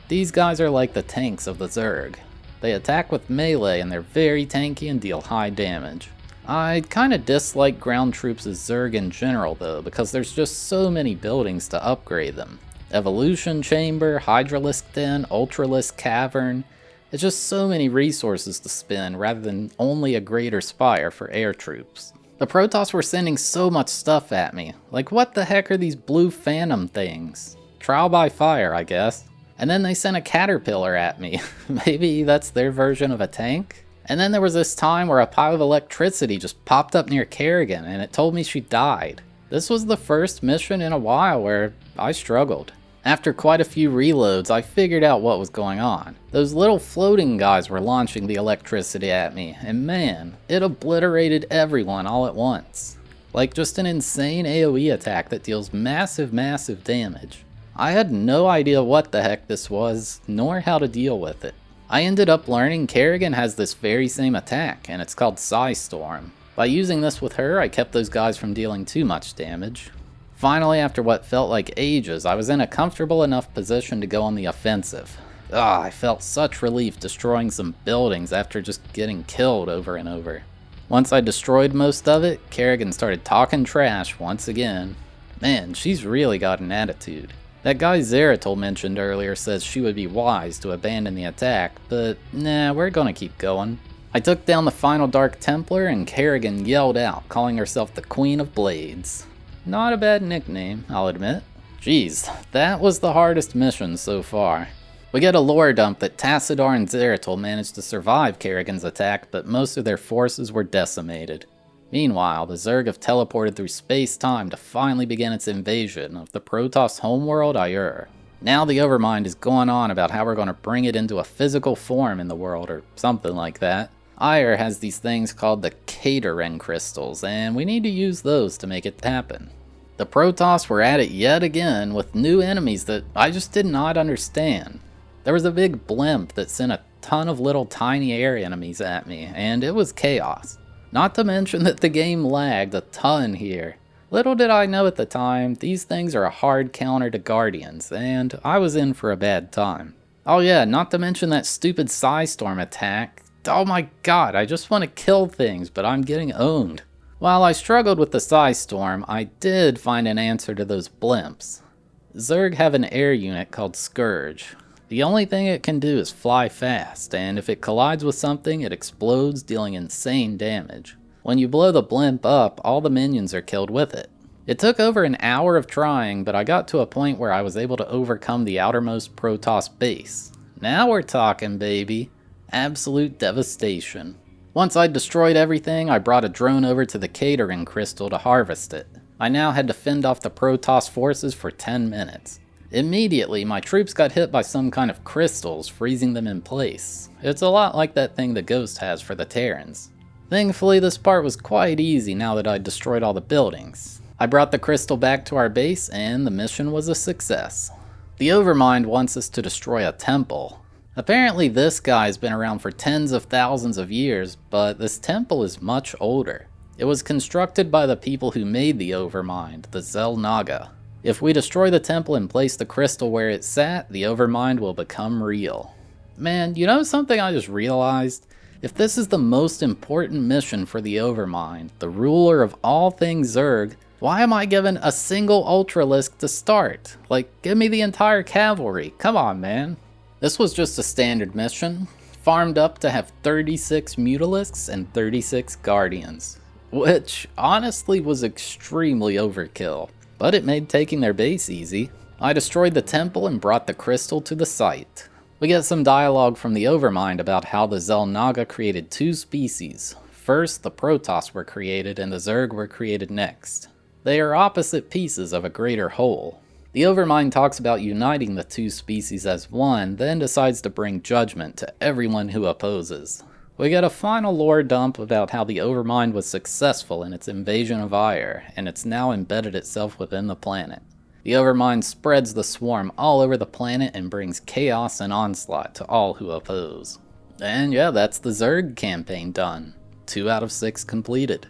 These guys are like the tanks of the Zerg. They attack with melee and they're very tanky and deal high damage. I kinda dislike ground troops as Zerg in general though, because there's just so many buildings to upgrade them. Evolution Chamber, Hydralisk Den, Ultralisk Cavern. It's just so many resources to spend rather than only a greater spire for air troops. The Protoss were sending so much stuff at me. Like what the heck are these blue phantom things? Trial by fire, I guess. And then they sent a caterpillar at me. Maybe that's their version of a tank? And then there was this time where a pile of electricity just popped up near Kerrigan and it told me she died. This was the first mission in a while where I struggled. After quite a few reloads, I figured out what was going on. Those little floating guys were launching the electricity at me, and man, it obliterated everyone all at once. Like just an insane AoE attack that deals massive damage. I had no idea what the heck this was, nor how to deal with it. I ended up learning Kerrigan has this very same attack, and it's called Psystorm. By using this with her, I kept those guys from dealing too much damage. Finally, after what felt like ages, I was in a comfortable enough position to go on the offensive. I felt such relief destroying some buildings after just getting killed over and over. Once I destroyed most of it, Kerrigan started talking trash once again. Man, she's really got an attitude. That guy Zeratul mentioned earlier says she would be wise to abandon the attack, but nah, we're gonna keep going. I took down the final Dark Templar and Kerrigan yelled out, calling herself the Queen of Blades. Not a bad nickname, I'll admit. Jeez, that was the hardest mission so far. We get a lore dump that Tassadar and Zeratul managed to survive Kerrigan's attack, but most of their forces were decimated. Meanwhile, the Zerg have teleported through space-time to finally begin its invasion of the Protoss homeworld Aiur. Now the Overmind is going on about how we're going to bring it into a physical form in the world, or something like that. Aiur has these things called the Terran crystals, and we need to use those to make it happen. The Protoss were at it yet again with new enemies that I just did not understand. There was a big blimp that sent a ton of little tiny air enemies at me, and it was chaos. Not to mention that the game lagged a ton here. Little did I know at the time, these things are a hard counter to Guardians, and I was in for a bad time. Oh yeah, not to mention that stupid Psystorm attack. Oh my god, I just want to kill things, but I'm getting owned. While I struggled with the Psystorm, I did find an answer to those blimps. Zerg have an air unit called Scourge. The only thing it can do is fly fast, and if it collides with something, it explodes, dealing insane damage. When you blow the blimp up, all the minions are killed with it. It took over an hour of trying, but I got to a point where I was able to overcome the outermost Protoss base. Now we're talking, baby. Absolute devastation. Once I'd destroyed everything, I brought a drone over to the Catering Crystal to harvest it. I now had to fend off the Protoss forces for 10 minutes. Immediately, my troops got hit by some kind of crystals, freezing them in place. It's a lot like that thing the Ghost has for the Terrans. Thankfully, this part was quite easy now that I'd destroyed all the buildings. I brought the crystal back to our base, and the mission was a success. The Overmind wants us to destroy a temple. Apparently this guy's been around for tens of thousands of years, but this temple is much older. It was constructed by the people who made the Overmind, the Xel'Naga. If we destroy the temple and place the crystal where it sat, the Overmind will become real. Man, you know something I just realized? If this is the most important mission for the Overmind, the ruler of all things Zerg, why am I given a single Ultralisk to start? Like, give me the entire cavalry, come on man. This was just a standard mission, farmed up to have 36 Mutalisks and 36 Guardians, which honestly was extremely overkill. But it made taking their base easy. I destroyed the temple and brought the crystal to the site. We get some dialogue from the Overmind about how the Xel'Naga created two species. First, the Protoss were created and the Zerg were created next. They are opposite pieces of a greater whole. The Overmind talks about uniting the two species as one, then decides to bring judgment to everyone who opposes. We get a final lore dump about how the Overmind was successful in its invasion of Aiur, and it's now embedded itself within the planet. The Overmind spreads the swarm all over the planet and brings chaos and onslaught to all who oppose. And yeah, that's the Zerg Campaign done. 2 out of 6 completed.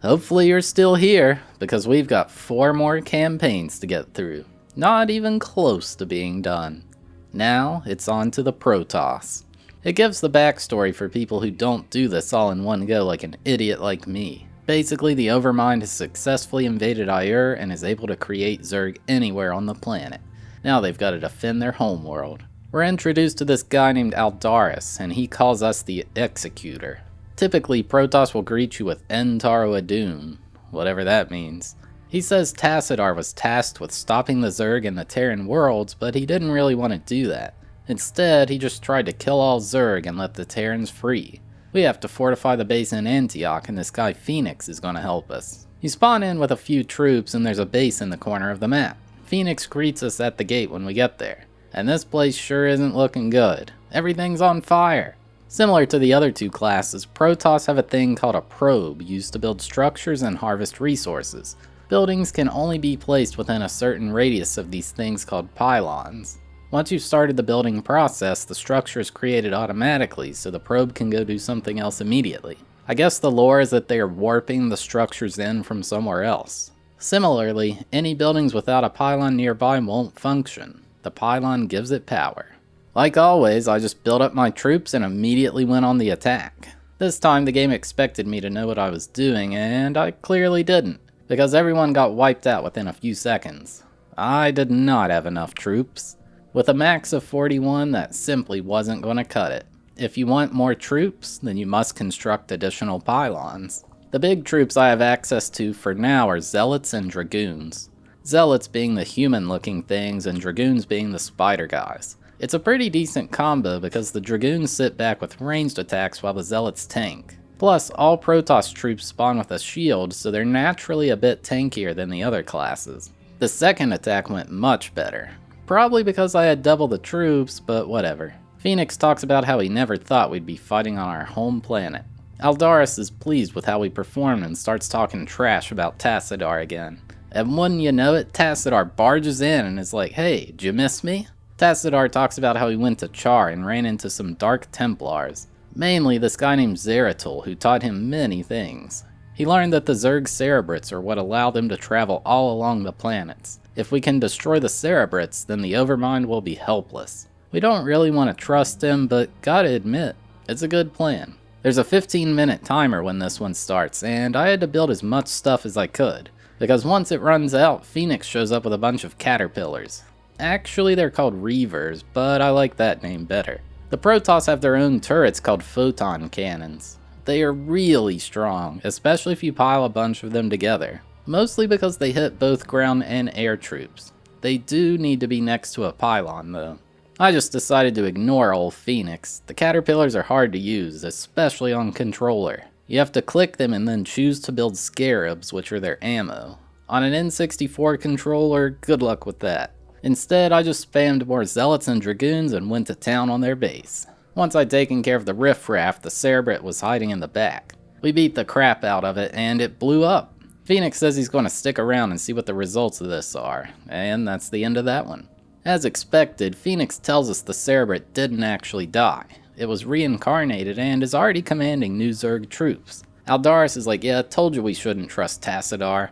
Hopefully you're still here, because we've got 4 more campaigns to get through. Not even close to being done. Now, it's on to the Protoss. It gives the backstory for people who don't do this all in one go like an idiot like me. Basically, the Overmind has successfully invaded Aiur and is able to create Zerg anywhere on the planet. Now they've got to defend their homeworld. We're introduced to this guy named Aldaris, and he calls us the Executor. Typically, Protoss will greet you with Entaro Adun, whatever that means. He says Tassadar was tasked with stopping the Zerg in the Terran worlds, but he didn't really want to do that. Instead, he just tried to kill all Zerg and let the Terrans free. We have to fortify the base in Antioch, and this guy Phoenix is going to help us. You spawn in with a few troops and there's a base in the corner of the map. Phoenix greets us at the gate when we get there, and this place sure isn't looking good. Everything's on fire. Similar to the other two classes, Protoss have a thing called a probe used to build structures and harvest resources. Buildings can only be placed within a certain radius of these things called pylons. Once you've started the building process, the structure is created automatically, so the probe can go do something else immediately. I guess the lore is that they are warping the structures in from somewhere else. Similarly, any buildings without a pylon nearby won't function. The pylon gives it power. Like always, I just built up my troops and immediately went on the attack. This time the game expected me to know what I was doing, and I clearly didn't, because everyone got wiped out within a few seconds. I did not have enough troops. With a max of 41, that simply wasn't going to cut it. If you want more troops, then you must construct additional pylons. The big troops I have access to for now are Zealots and Dragoons. Zealots being the human-looking things and Dragoons being the spider guys. It's a pretty decent combo because the Dragoons sit back with ranged attacks while the Zealots tank. Plus, all Protoss troops spawn with a shield, so they're naturally a bit tankier than the other classes. The second attack went much better. Probably because I had double the troops, but whatever. Phoenix talks about how he never thought we'd be fighting on our home planet. Aldaris is pleased with how we performed and starts talking trash about Tassadar again. And wouldn't you know it, Tassadar barges in and is like, "Hey, did you miss me?" Tassadar talks about how he went to Char and ran into some Dark Templars. Mainly this guy named Zeratul, who taught him many things. He learned that the Zerg Cerebrits are what allow them to travel all along the planets. If we can destroy the Cerebrits, then the Overmind will be helpless. We don't really want to trust him, but gotta admit, it's a good plan. There's a 15-minute timer when this one starts, and I had to build as much stuff as I could, because once it runs out, Phoenix shows up with a bunch of caterpillars. Actually, they're called Reavers, but I like that name better. The Protoss have their own turrets called photon cannons. They are really strong, especially if you pile a bunch of them together. Mostly because they hit both ground and air troops. They do need to be next to a pylon though. I just decided to ignore old Phoenix. The caterpillars are hard to use, especially on controller. You have to click them and then choose to build scarabs, which are their ammo. On an N64 controller, good luck with that. Instead, I just spammed more Zealots and Dragoons and went to town on their base. Once I'd taken care of the riffraff, the Cerebrit was hiding in the back. We beat the crap out of it, and it blew up. Phoenix says he's going to stick around and see what the results of this are, and that's the end of that one. As expected, Phoenix tells us the Cerebrit didn't actually die. It was reincarnated and is already commanding new Zerg troops. Aldaris is like, "Yeah, told you we shouldn't trust Tassadar.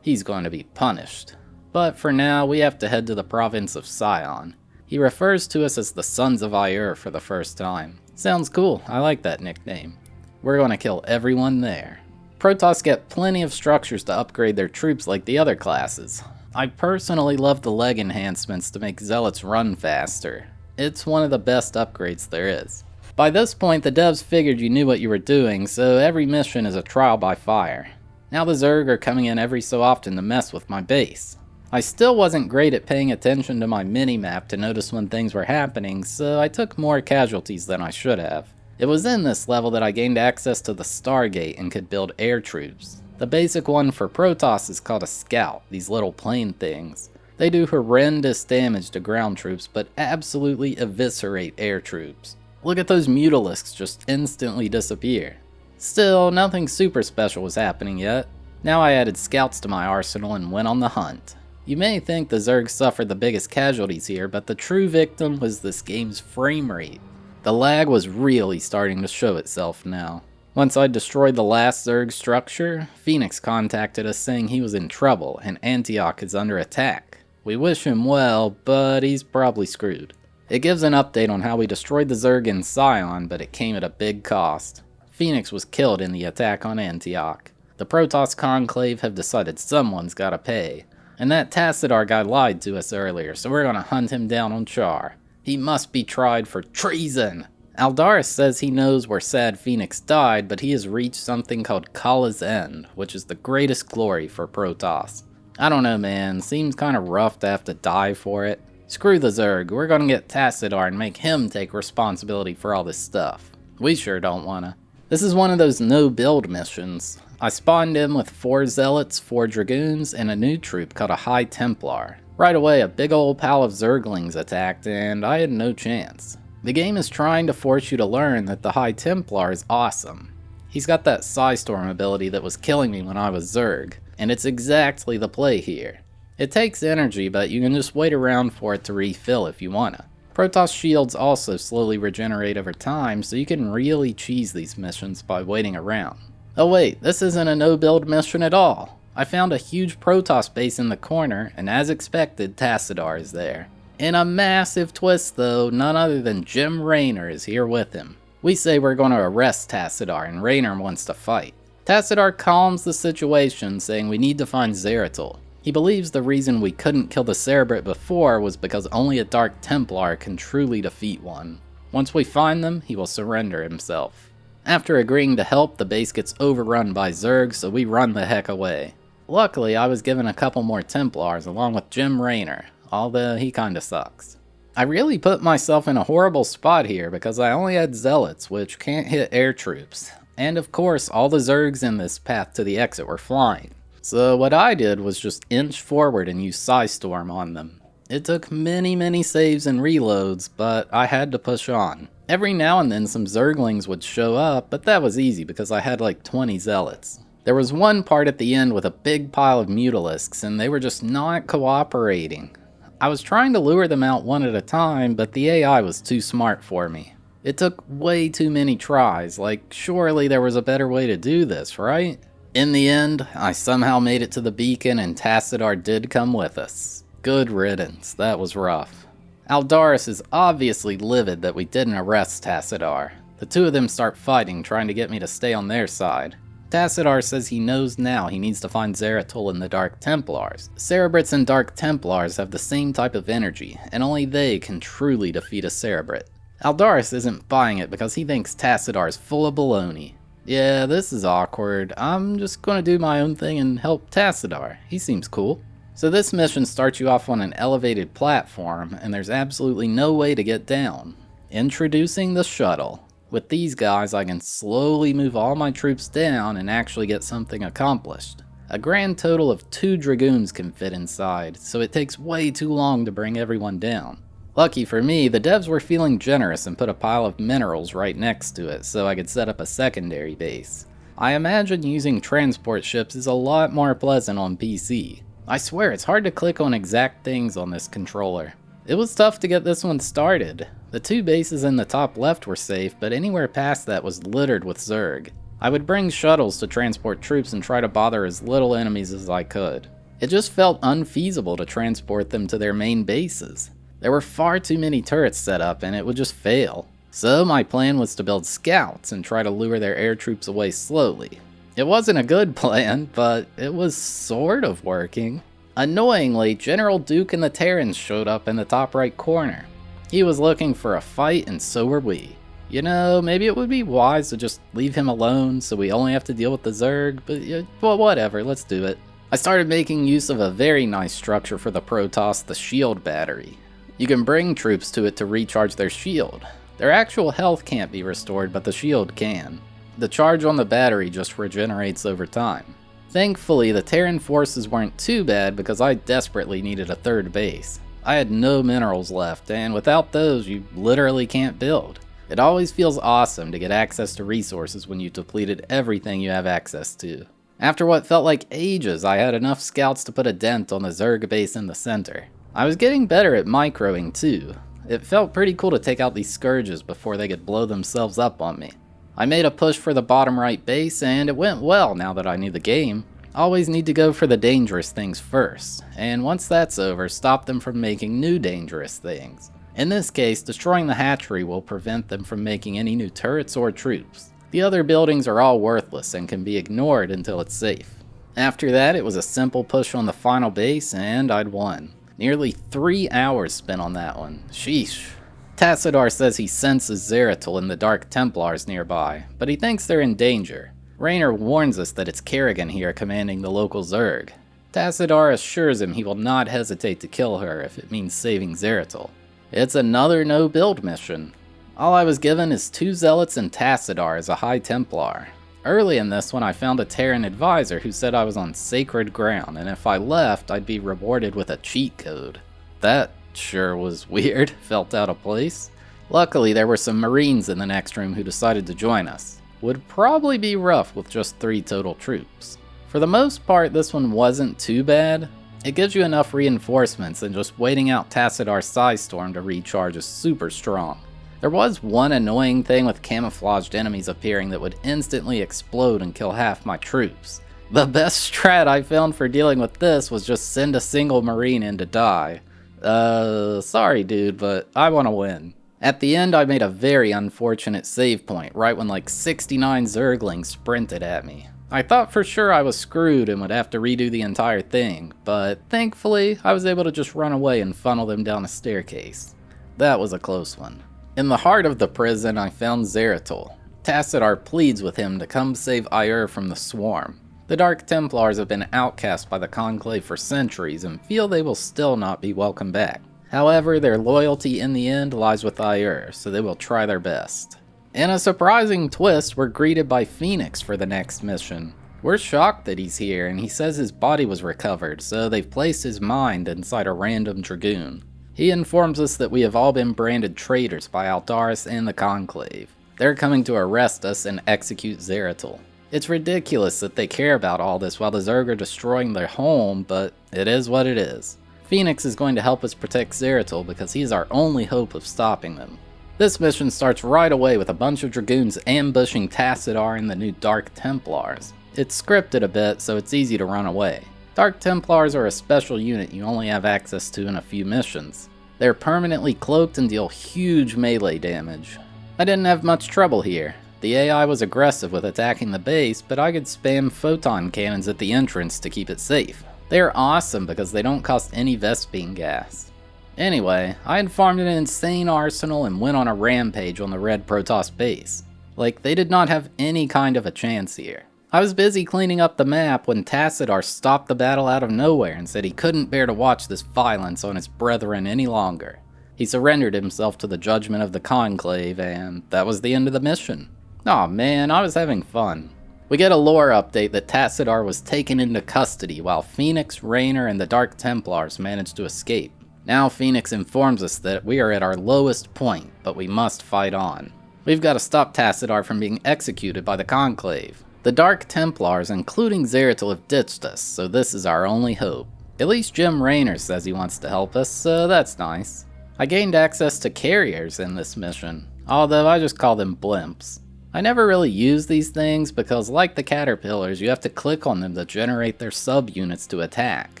He's going to be punished." But for now, we have to head to the province of Sion. He refers to us as the Sons of Aiur for the first time. Sounds cool, I like that nickname. We're going to kill everyone there. Protoss get plenty of structures to upgrade their troops like the other classes. I personally love the leg enhancements to make Zealots run faster. It's one of the best upgrades there is. By this point, the devs figured you knew what you were doing, so every mission is a trial by fire. Now the Zerg are coming in every so often to mess with my base. I still wasn't great at paying attention to my mini-map to notice when things were happening, so I took more casualties than I should have. It was in this level that I gained access to the Stargate and could build air troops. The basic one for Protoss is called a Scout, these little plane things. They do horrendous damage to ground troops, but absolutely eviscerate air troops. Look at those Mutalisks just instantly disappear. Still, nothing super special was happening yet. Now I added Scouts to my arsenal and went on the hunt. You may think the Zerg suffered the biggest casualties here, but the true victim was this game's frame rate. The lag was really starting to show itself now. Once I destroyed the last Zerg structure, Phoenix contacted us saying he was in trouble and Antioch is under attack. We wish him well, but he's probably screwed. It gives an update on how we destroyed the Zerg in Sion, but it came at a big cost. Phoenix was killed in the attack on Antioch. The Protoss Conclave have decided someone's gotta pay. And that Tassadar guy lied to us earlier, so we're gonna hunt him down on Char. He must be tried for treason. Aldaris says he knows where Sad Phoenix died, but he has reached something called Kala's End, which is the greatest glory for Protoss. I don't know, man, seems kinda rough to have to die for it. Screw the Zerg, we're gonna get Tassadar and make him take responsibility for all this stuff. We sure don't wanna. This is one of those no-build missions. I spawned in with 4 Zealots, 4 Dragoons, and a new troop called a High Templar. Right away, a big old pile of Zerglings attacked, and I had no chance. The game is trying to force you to learn that the High Templar is awesome. He's got that Psystorm ability that was killing me when I was Zerg, and it's exactly the play here. It takes energy, but you can just wait around for it to refill if you wanna. Protoss shields also slowly regenerate over time, so you can really cheese these missions by waiting around. Oh wait, this isn't a no-build mission at all. I found a huge Protoss base in the corner, and as expected, Tassadar is there. In a massive twist though, none other than Jim Raynor is here with him. We say we're going to arrest Tassadar, and Raynor wants to fight. Tassadar calms the situation, saying we need to find Zeratul. He believes the reason we couldn't kill the Cerebrate before was because only a Dark Templar can truly defeat one. Once we find them, he will surrender himself. After agreeing to help, the base gets overrun by Zerg, so we run the heck away. Luckily, I was given a couple more Templars along with Jim Raynor, although he kinda sucks. I really put myself in a horrible spot here because I only had Zealots, which can't hit air troops. And of course, all the Zergs in this path to the exit were flying. So what I did was just inch forward and use Psystorm on them. It took many saves and reloads, but I had to push on. Every now and then some Zerglings would show up, but that was easy because I had like 20 Zealots. There was one part at the end with a big pile of Mutalisks, and they were just not cooperating. I was trying to lure them out one at a time, but the AI was too smart for me. It took way too many tries, like surely there was a better way to do this, right? In the end, I somehow made it to the beacon and Tassadar did come with us. Good riddance, that was rough. Aldaris is obviously livid that we didn't arrest Tassadar. The two of them start fighting, trying to get me to stay on their side. Tassadar says he knows now he needs to find Zeratul and the Dark Templars. Cerebrates and Dark Templars have the same type of energy, and only they can truly defeat a Cerebrate. Aldaris isn't buying it because he thinks Tassadar is full of baloney. Yeah, this is awkward. I'm just gonna do my own thing and help Tassadar. He seems cool. So this mission starts you off on an elevated platform, and there's absolutely no way to get down. Introducing the shuttle. With these guys, I can slowly move all my troops down and actually get something accomplished. A grand total of 2 Dragoons can fit inside, so it takes way too long to bring everyone down. Lucky for me, the devs were feeling generous and put a pile of minerals right next to it so I could set up a secondary base. I imagine using transport ships is a lot more pleasant on PC. I swear it's hard to click on exact things on this controller. It was tough to get this one started. The 2 bases in the top left were safe, but anywhere past that was littered with Zerg. I would bring shuttles to transport troops and try to bother as little enemies as I could. It just felt unfeasible to transport them to their main bases. There were far too many turrets set up and it would just fail. So my plan was to build scouts and try to lure their air troops away slowly. It wasn't a good plan, but it was sort of working. Annoyingly, General Duke and the Terrans showed up in the top right corner. He was looking for a fight and so were we. You know, maybe it would be wise to just leave him alone so we only have to deal with the Zerg, but well, whatever, let's do it. I started making use of a very nice structure for the Protoss, the shield battery. You can bring troops to it to recharge their shield. Their actual health can't be restored, but the shield can. The charge on the battery just regenerates over time. Thankfully, the Terran forces weren't too bad because I desperately needed a third base. I had no minerals left, and without those, you literally can't build. It always feels awesome to get access to resources when you've depleted everything you have access to. After what felt like ages, I had enough scouts to put a dent on the Zerg base in the center. I was getting better at microing too. It felt pretty cool to take out these scourges before they could blow themselves up on me. I made a push for the bottom right base and it went well now that I knew the game. Always need to go for the dangerous things first, and once that's over, stop them from making new dangerous things. In this case, destroying the hatchery will prevent them from making any new turrets or troops. The other buildings are all worthless and can be ignored until it's safe. After that, it was a simple push on the final base and I'd won. Nearly 3 hours spent on that one. Sheesh. Tassadar says he senses Zeratul and the Dark Templars nearby, but he thinks they're in danger. Raynor warns us that it's Kerrigan here commanding the local Zerg. Tassadar assures him he will not hesitate to kill her if it means saving Zeratul. It's another no-build mission. All I was given is 2 Zealots and Tassadar as a High Templar. Early in this one, I found a Terran advisor who said I was on sacred ground, and if I left, I'd be rewarded with a cheat code. That sure was weird, felt out of place. Luckily, there were some Marines in the next room who decided to join us. Would probably be rough with just 3 total troops. For the most part, this one wasn't too bad. It gives you enough reinforcements, and just waiting out Tassadar's Psystorm to recharge is super strong. There was one annoying thing with camouflaged enemies appearing that would instantly explode and kill half my troops. The best strat I found for dealing with this was just send a single Marine in to die. Sorry dude, but I want to win. At the end, I made a very unfortunate save point, right when like 69 Zerglings sprinted at me. I thought for sure I was screwed and would have to redo the entire thing, but thankfully, I was able to just run away and funnel them down a staircase. That was a close one. In the heart of the prison, I found Zeratul. Tassadar pleads with him to come save Aiur from the swarm. The Dark Templars have been outcast by the Conclave for centuries and feel they will still not be welcome back. However, their loyalty in the end lies with Aiur, so they will try their best. In a surprising twist, we're greeted by Phoenix for the next mission. We're shocked that he's here, and he says his body was recovered, so they've placed his mind inside a random Dragoon. He informs us that we have all been branded traitors by Aldaris and the Conclave. They're coming to arrest us and execute Zeratul. It's ridiculous that they care about all this while the Zerg are destroying their home, but it is what it is. Phoenix is going to help us protect Zeratul because he's our only hope of stopping them. This mission starts right away with a bunch of Dragoons ambushing Tassadar and the new Dark Templars. It's scripted a bit, so it's easy to run away. Dark Templars are a special unit you only have access to in a few missions. They're permanently cloaked and deal huge melee damage. I didn't have much trouble here. The AI was aggressive with attacking the base, but I could spam photon cannons at the entrance to keep it safe. They are awesome because they don't cost any Vespene gas. Anyway, I had farmed an insane arsenal and went on a rampage on the red Protoss base. Like, they did not have any kind of a chance here. I was busy cleaning up the map when Tassadar stopped the battle out of nowhere and said he couldn't bear to watch this violence on his brethren any longer. He surrendered himself to the judgment of the Conclave, and that was the end of the mission. Aw man, I was having fun. We get a lore update that Tassadar was taken into custody while Phoenix, Raynor, and the Dark Templars managed to escape. Now Phoenix informs us that we are at our lowest point, but we must fight on. We've got to stop Tassadar from being executed by the Conclave. The Dark Templars, including Zeratul, have ditched us, so this is our only hope. At least Jim Raynor says he wants to help us, so that's nice. I gained access to carriers in this mission, although I just call them blimps. I never really use these things because, like the caterpillars, you have to click on them to generate their subunits to attack,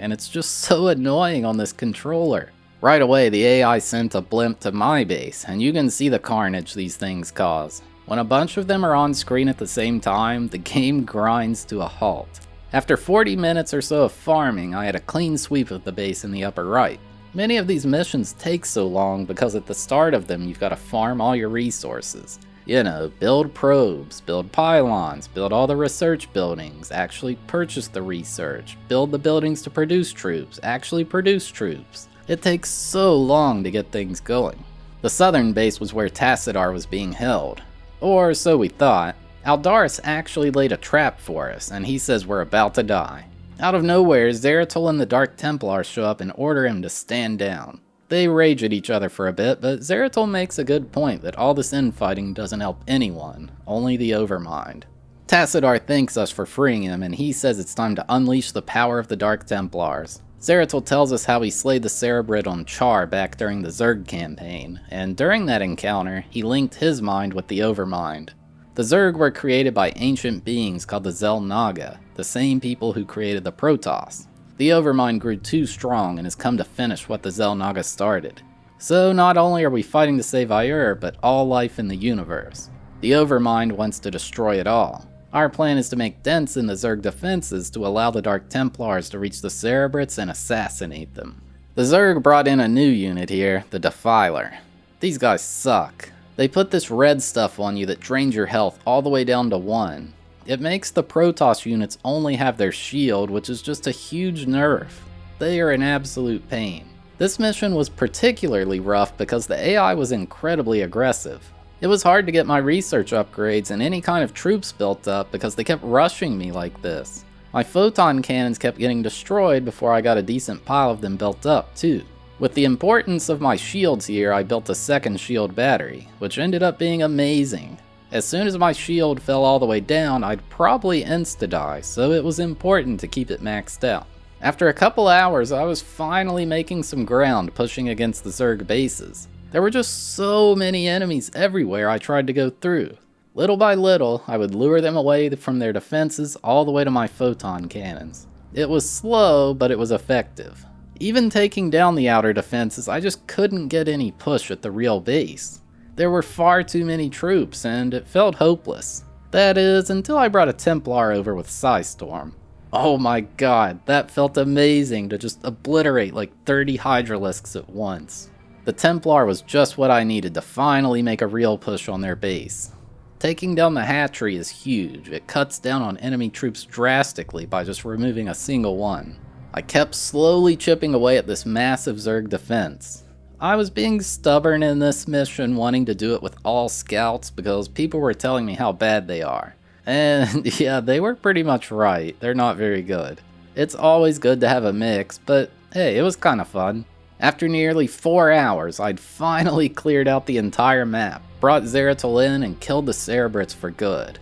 and it's just so annoying on this controller. Right away, the AI sent a blimp to my base, and you can see the carnage these things cause. When a bunch of them are on screen at the same time, the game grinds to a halt. After 40 minutes or so of farming, I had a clean sweep of the base in the upper right. Many of these missions take so long because at the start of them you've got to farm all your resources. You know, build probes, build pylons, build all the research buildings, actually purchase the research, build the buildings to produce troops, actually produce troops. It takes so long to get things going. The southern base was where Tassadar was being held. Or so we thought. Aldaris actually laid a trap for us, and he says we're about to die. Out of nowhere, Zeratul and the Dark Templars show up and order him to stand down. They rage at each other for a bit, but Zeratul makes a good point that all this infighting doesn't help anyone, only the Overmind. Tassadar thanks us for freeing him, and he says it's time to unleash the power of the Dark Templars. Zeratul tells us how he slayed the Cerebrid on Char back during the Zerg Campaign, and during that encounter, he linked his mind with the Overmind. The Zerg were created by ancient beings called the Xel'Naga, the same people who created the Protoss. The Overmind grew too strong and has come to finish what the Xel'Naga started. So not only are we fighting to save Aiur, but all life in the universe. The Overmind wants to destroy it all. Our plan is to make dents in the Zerg defenses to allow the Dark Templars to reach the Cerebrids and assassinate them. The Zerg brought in a new unit here, the Defiler. These guys suck. They put this red stuff on you that drains your health all the way down to 1. It makes the Protoss units only have their shield, which is just a huge nerf. They are an absolute pain. This mission was particularly rough because the AI was incredibly aggressive. It was hard to get my research upgrades and any kind of troops built up because they kept rushing me like this. My photon cannons kept getting destroyed before I got a decent pile of them built up too. With the importance of my shields here, I built a second shield battery, which ended up being amazing. As soon as my shield fell all the way down, I'd probably insta-die, so it was important to keep it maxed out. After a couple hours, I was finally making some ground pushing against the Zerg bases. There were just so many enemies everywhere I tried to go through. Little by little, I would lure them away from their defenses all the way to my photon cannons. It was slow, but it was effective. Even taking down the outer defenses, I just couldn't get any push at the real base. There were far too many troops, and it felt hopeless. That is, until I brought a Templar over with Psystorm. Oh my god, that felt amazing to just obliterate like 30 Hydralisks at once. The Templar was just what I needed to finally make a real push on their base. Taking down the hatchery is huge. It cuts down on enemy troops drastically by just removing a single one. I kept slowly chipping away at this massive Zerg defense. I was being stubborn in this mission, wanting to do it with all scouts because people were telling me how bad they are. And yeah, they were pretty much right. They're not very good. It's always good to have a mix, but hey, it was kind of fun. After nearly 4 hours, I'd finally cleared out the entire map, brought Zeratul in, and killed the Cerebrits for good.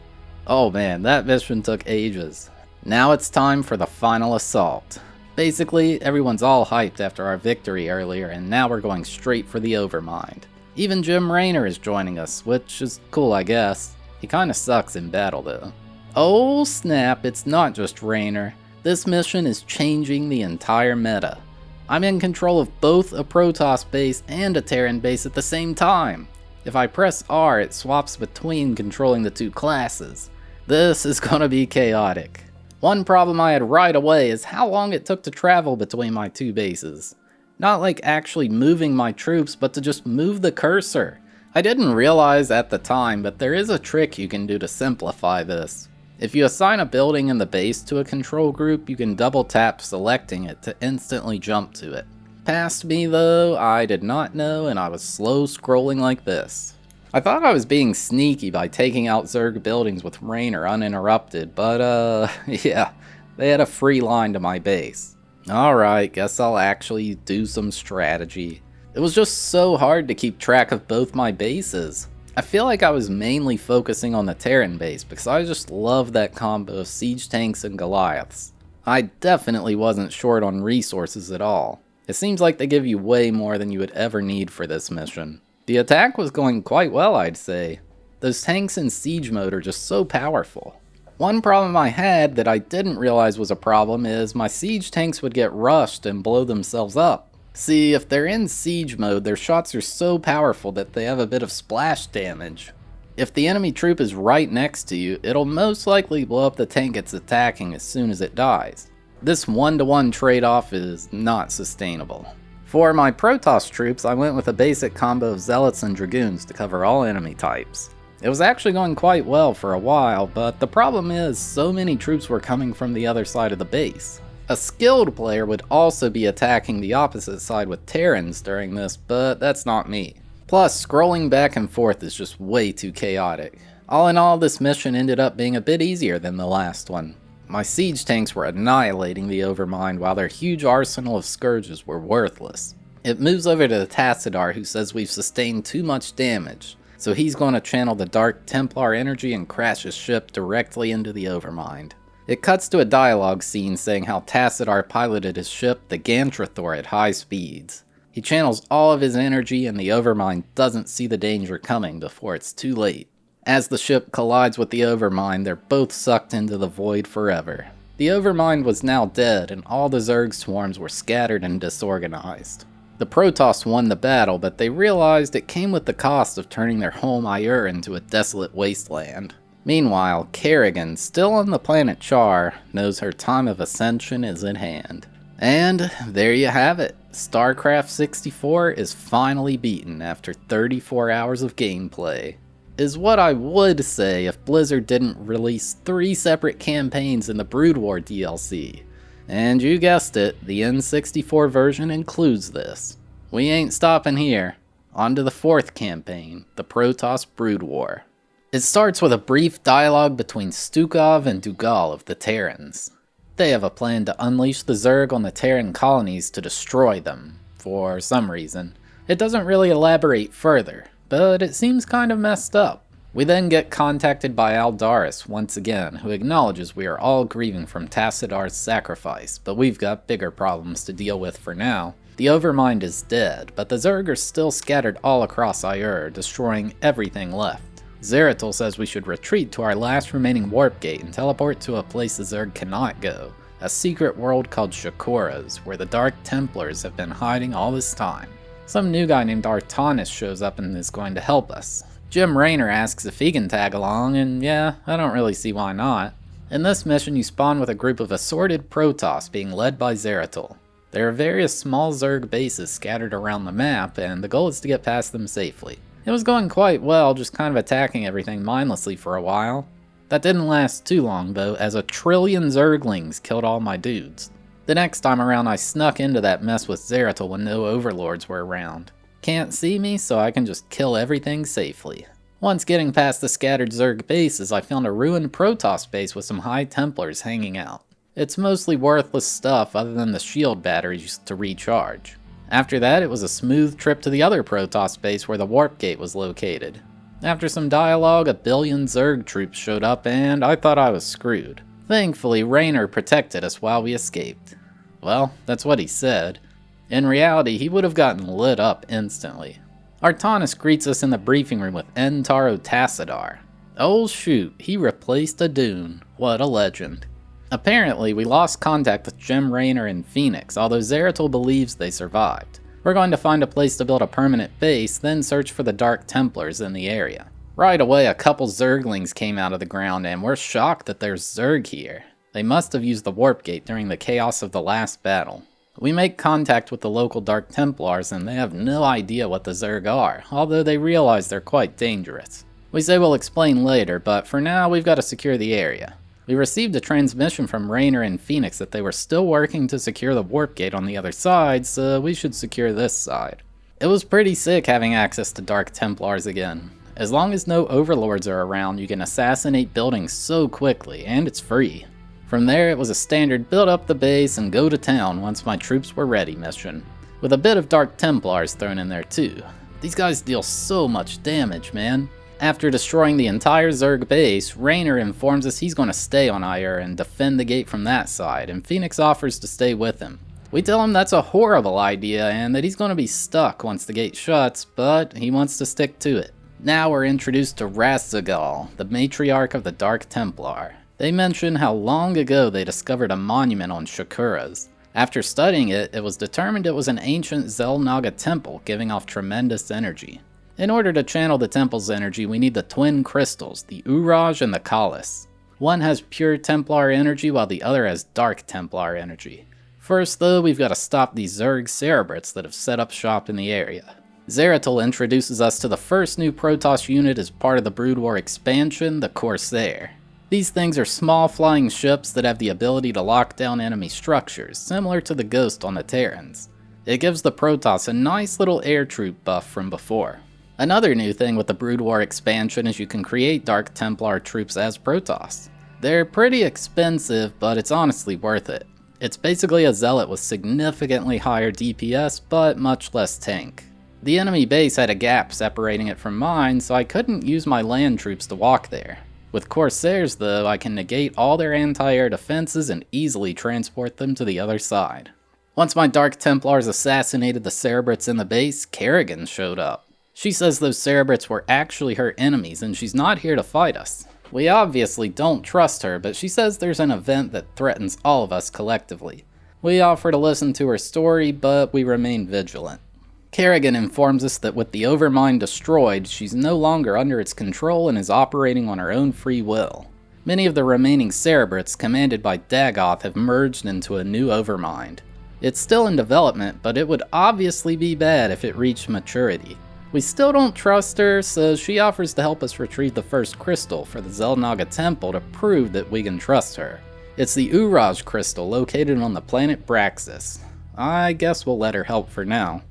Oh man, that mission took ages. Now it's time for the final assault. Basically, everyone's all hyped after our victory earlier, and now we're going straight for the Overmind. Even Jim Raynor is joining us, which is cool I guess. He kinda sucks in battle though. Oh snap, it's not just Raynor. This mission is changing the entire meta. I'm in control of both a Protoss base and a Terran base at the same time. If I press R, it swaps between controlling the two classes. This is gonna be chaotic. One problem I had right away is how long it took to travel between my two bases. Not like actually moving my troops, but to just move the cursor. I didn't realize at the time, but there is a trick you can do to simplify this. If you assign a building in the base to a control group, you can double tap selecting it to instantly jump to it. Past me though, I did not know, and I was slow scrolling like this. I thought I was being sneaky by taking out Zerg buildings with Raynor uninterrupted, but yeah, they had a free line to my base. Alright, guess I'll actually do some strategy. It was just so hard to keep track of both my bases. I feel like I was mainly focusing on the Terran base because I just love that combo of siege tanks and Goliaths. I definitely wasn't short on resources at all. It seems like they give you way more than you would ever need for this mission. The attack was going quite well, I'd say. Those tanks in siege mode are just so powerful. One problem I had that I didn't realize was a problem is my siege tanks would get rushed and blow themselves up. See, if they're in siege mode, their shots are so powerful that they have a bit of splash damage. If the enemy troop is right next to you, it'll most likely blow up the tank it's attacking as soon as it dies. This one-to-one trade-off is not sustainable. For my Protoss troops, I went with a basic combo of Zealots and Dragoons to cover all enemy types. It was actually going quite well for a while, but the problem is so many troops were coming from the other side of the base. A skilled player would also be attacking the opposite side with Terrans during this, but that's not me. Plus, scrolling back and forth is just way too chaotic. All in all, this mission ended up being a bit easier than the last one. My siege tanks were annihilating the Overmind while their huge arsenal of Scourges were worthless. It moves over to the Tassadar, who says we've sustained too much damage, so he's going to channel the Dark Templar energy and crash his ship directly into the Overmind. It cuts to a dialogue scene saying how Tassadar piloted his ship, the Gantrathor, at high speeds. He channels all of his energy and the Overmind doesn't see the danger coming before it's too late. As the ship collides with the Overmind, they're both sucked into the void forever. The Overmind was now dead, and all the Zerg swarms were scattered and disorganized. The Protoss won the battle, but they realized it came with the cost of turning their home Aiur into a desolate wasteland. Meanwhile, Kerrigan, still on the planet Char, knows her time of ascension is at hand. And there you have it. StarCraft 64 is finally beaten after 34 hours of gameplay. Is what I would say if Blizzard didn't release 3 separate campaigns in the Brood War DLC. And you guessed it, the N64 version includes this. We ain't stopping here. On to the fourth campaign, the Protoss Brood War. It starts with a brief dialogue between Stukov and Dugal of the Terrans. They have a plan to unleash the Zerg on the Terran colonies to destroy them, for some reason. It doesn't really elaborate further, but it seems kind of messed up. We then get contacted by Aldaris once again, who acknowledges we are all grieving from Tassidar's sacrifice, but we've got bigger problems to deal with for now. The Overmind is dead, but the Zerg are still scattered all across Aiur, destroying everything left. Zeratul says we should retreat to our last remaining warp gate and teleport to a place the Zerg cannot go, a secret world called Shakura's, where the Dark Templars have been hiding all this time. Some new guy named Artanis shows up and is going to help us. Jim Raynor asks if he can tag along, and yeah, I don't really see why not. In this mission you spawn with a group of assorted Protoss being led by Zeratul. There are various small Zerg bases scattered around the map, and the goal is to get past them safely. It was going quite well, just kind of attacking everything mindlessly for a while. That didn't last too long though, as 1 trillion Zerglings killed all my dudes. The next time around I snuck into that mess with Zeratul when no overlords were around. Can't see me, so I can just kill everything safely. Once getting past the scattered Zerg bases, I found a ruined Protoss base with some High Templars hanging out. It's mostly worthless stuff other than the shield batteries to recharge. After that, it was a smooth trip to the other Protoss base where the warp gate was located. After some dialogue, 1 billion Zerg troops showed up and I thought I was screwed. Thankfully, Raynor protected us while we escaped. Well, that's what he said. In reality, he would have gotten lit up instantly. Artanis greets us in the briefing room with Entaro Tassadar. Oh shoot, he replaced a Dune. What a legend. Apparently, we lost contact with Jim Raynor and Phoenix, although Zeratul believes they survived. We're going to find a place to build a permanent base, then search for the Dark Templars in the area. Right away, a couple Zerglings came out of the ground, and we're shocked that there's Zerg here. They must have used the warp gate during the chaos of the last battle. We make contact with the local Dark Templars, and they have no idea what the Zerg are, although they realize they're quite dangerous. We say we'll explain later, but for now, we've got to secure the area. We received a transmission from Raynor and Phoenix that they were still working to secure the warp gate on the other side, so we should secure this side. It was pretty sick having access to Dark Templars again. As long as no overlords are around, you can assassinate buildings so quickly, and it's free. From there, it was a standard build up the base and go to town once my troops were ready mission, with a bit of Dark Templars thrown in there too. These guys deal so much damage, man. After destroying the entire Zerg base, Raynor informs us he's going to stay on Aiur and defend the gate from that side, and Phoenix offers to stay with him. We tell him that's a horrible idea and that he's going to be stuck once the gate shuts, but he wants to stick to it. Now we're introduced to Razzagal, the matriarch of the Dark Templar. They mention how long ago they discovered a monument on Shakura's. After studying it, it was determined it was an ancient Xel'Naga temple giving off tremendous energy. In order to channel the temple's energy, we need the twin crystals, the Uraj and the Kalis. One has pure Templar energy while the other has Dark Templar energy. First though, we've got to stop these Zerg Cerebrats that have set up shop in the area. Zeratul introduces us to the first new Protoss unit as part of the Brood War expansion, the Corsair. These things are small flying ships that have the ability to lock down enemy structures, similar to the Ghost on the Terrans. It gives the Protoss a nice little air troop buff from before. Another new thing with the Brood War expansion is you can create Dark Templar troops as Protoss. They're pretty expensive, but it's honestly worth it. It's basically a zealot with significantly higher DPS, but much less tank. The enemy base had a gap separating it from mine, so I couldn't use my land troops to walk there. With Corsairs though, I can negate all their anti-air defenses and easily transport them to the other side. Once my Dark Templars assassinated the Cerebrats in the base, Kerrigan showed up. She says those Cerebrats were actually her enemies and she's not here to fight us. We obviously don't trust her, but she says there's an event that threatens all of us collectively. We offer to listen to her story, but we remain vigilant. Kerrigan informs us that with the Overmind destroyed, she's no longer under its control and is operating on her own free will. Many of the remaining Cerebrats, commanded by Dagoth, have merged into a new Overmind. It's still in development, but it would obviously be bad if it reached maturity. We still don't trust her, so she offers to help us retrieve the first crystal for the Xel'Naga temple to prove that we can trust her. It's the Uraj crystal located on the planet Braxis. I guess we'll let her help for now.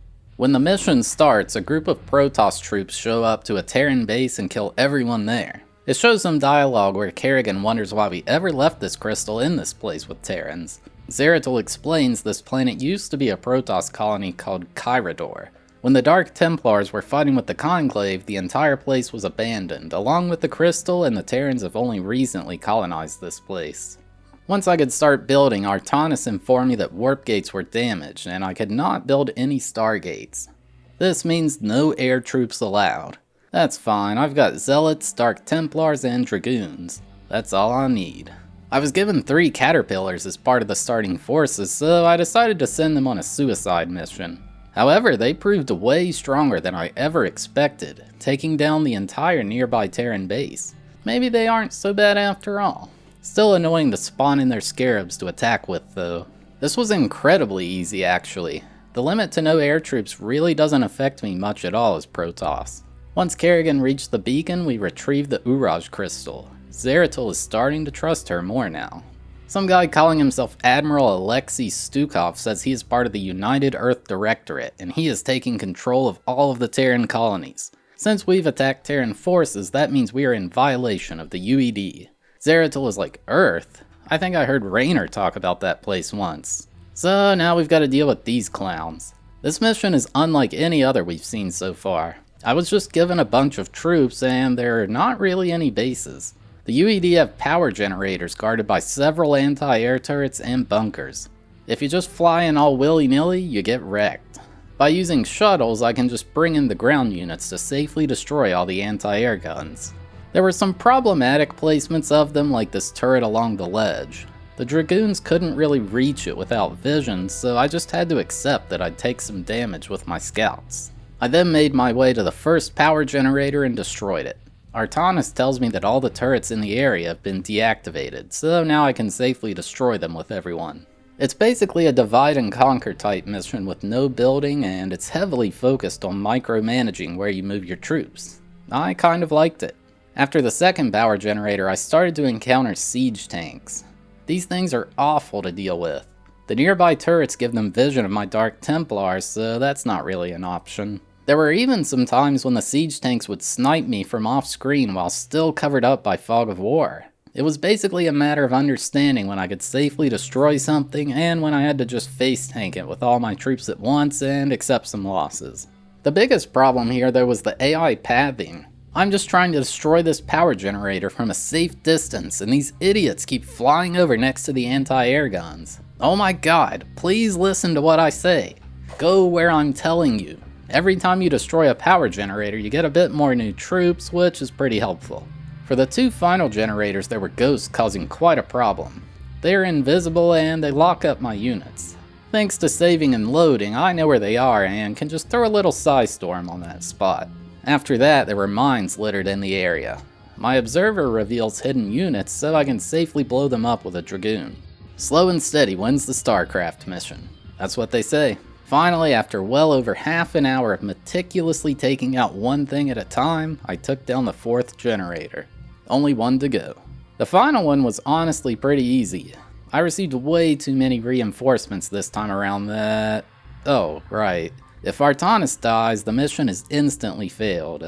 When the mission starts, a group of Protoss troops show up to a Terran base and kill everyone there. It shows some dialogue where Kerrigan wonders why we ever left this crystal in this place with Terrans. Zeratul explains this planet used to be a Protoss colony called Kyrador. When the Dark Templars were fighting with the Conclave, the entire place was abandoned, along with the crystal, and the Terrans have only recently colonized this place. Once I could start building, Artanis informed me that warp gates were damaged, and I could not build any stargates. This means no air troops allowed. That's fine, I've got Zealots, Dark Templars, and Dragoons. That's all I need. I was given 3 Caterpillars as part of the starting forces, so I decided to send them on a suicide mission. However, they proved way stronger than I ever expected, taking down the entire nearby Terran base. Maybe they aren't so bad after all. Still annoying to spawn in their scarabs to attack with though. This was incredibly easy actually. The limit to no air troops really doesn't affect me much at all as Protoss. Once Kerrigan reached the beacon, we retrieved the Uraj crystal. Zeratul is starting to trust her more now. Some guy calling himself Admiral Alexei Stukov says he is part of the United Earth Directorate, and he is taking control of all of the Terran colonies. Since we've attacked Terran forces, that means we are in violation of the UED. Zeratul is like, Earth? I think I heard Raynor talk about that place once. So now we've got to deal with these clowns. This mission is unlike any other we've seen so far. I was just given a bunch of troops, and there are not really any bases. The UED have power generators guarded by several anti-air turrets and bunkers. If you just fly in all willy-nilly, you get wrecked. By using shuttles, I can just bring in the ground units to safely destroy all the anti-air guns. There were some problematic placements of them, like this turret along the ledge. The Dragoons couldn't really reach it without vision, so I just had to accept that I'd take some damage with my scouts. I then made my way to the first power generator and destroyed it. Artanis tells me that all the turrets in the area have been deactivated, so now I can safely destroy them with everyone. It's basically a divide and conquer type mission with no building, and it's heavily focused on micromanaging where you move your troops. I kind of liked it. After the second power generator, I started to encounter siege tanks. These things are awful to deal with. The nearby turrets give them vision of my Dark Templars, so that's not really an option. There were even some times when the siege tanks would snipe me from off screen while still covered up by fog of war. It was basically a matter of understanding when I could safely destroy something and when I had to just face tank it with all my troops at once and accept some losses. The biggest problem here though was the AI pathing. I'm just trying to destroy this power generator from a safe distance and these idiots keep flying over next to the anti-air guns. Oh my god, please listen to what I say. Go where I'm telling you. Every time you destroy a power generator, you get a bit more new troops, which is pretty helpful. For the 2 final generators, there were ghosts causing quite a problem. They're invisible and they lock up my units. Thanks to saving and loading, I know where they are and can just throw a little Psystorm on that spot. After that, there were mines littered in the area. My observer reveals hidden units, so I can safely blow them up with a Dragoon. Slow and steady wins the StarCraft mission. That's what they say. Finally, after well over half an hour of meticulously taking out one thing at a time, I took down the 4th generator. Only one to go. The final one was honestly pretty easy. I received way too many reinforcements this time around that... Oh, right. If Artanis dies, the mission is instantly failed.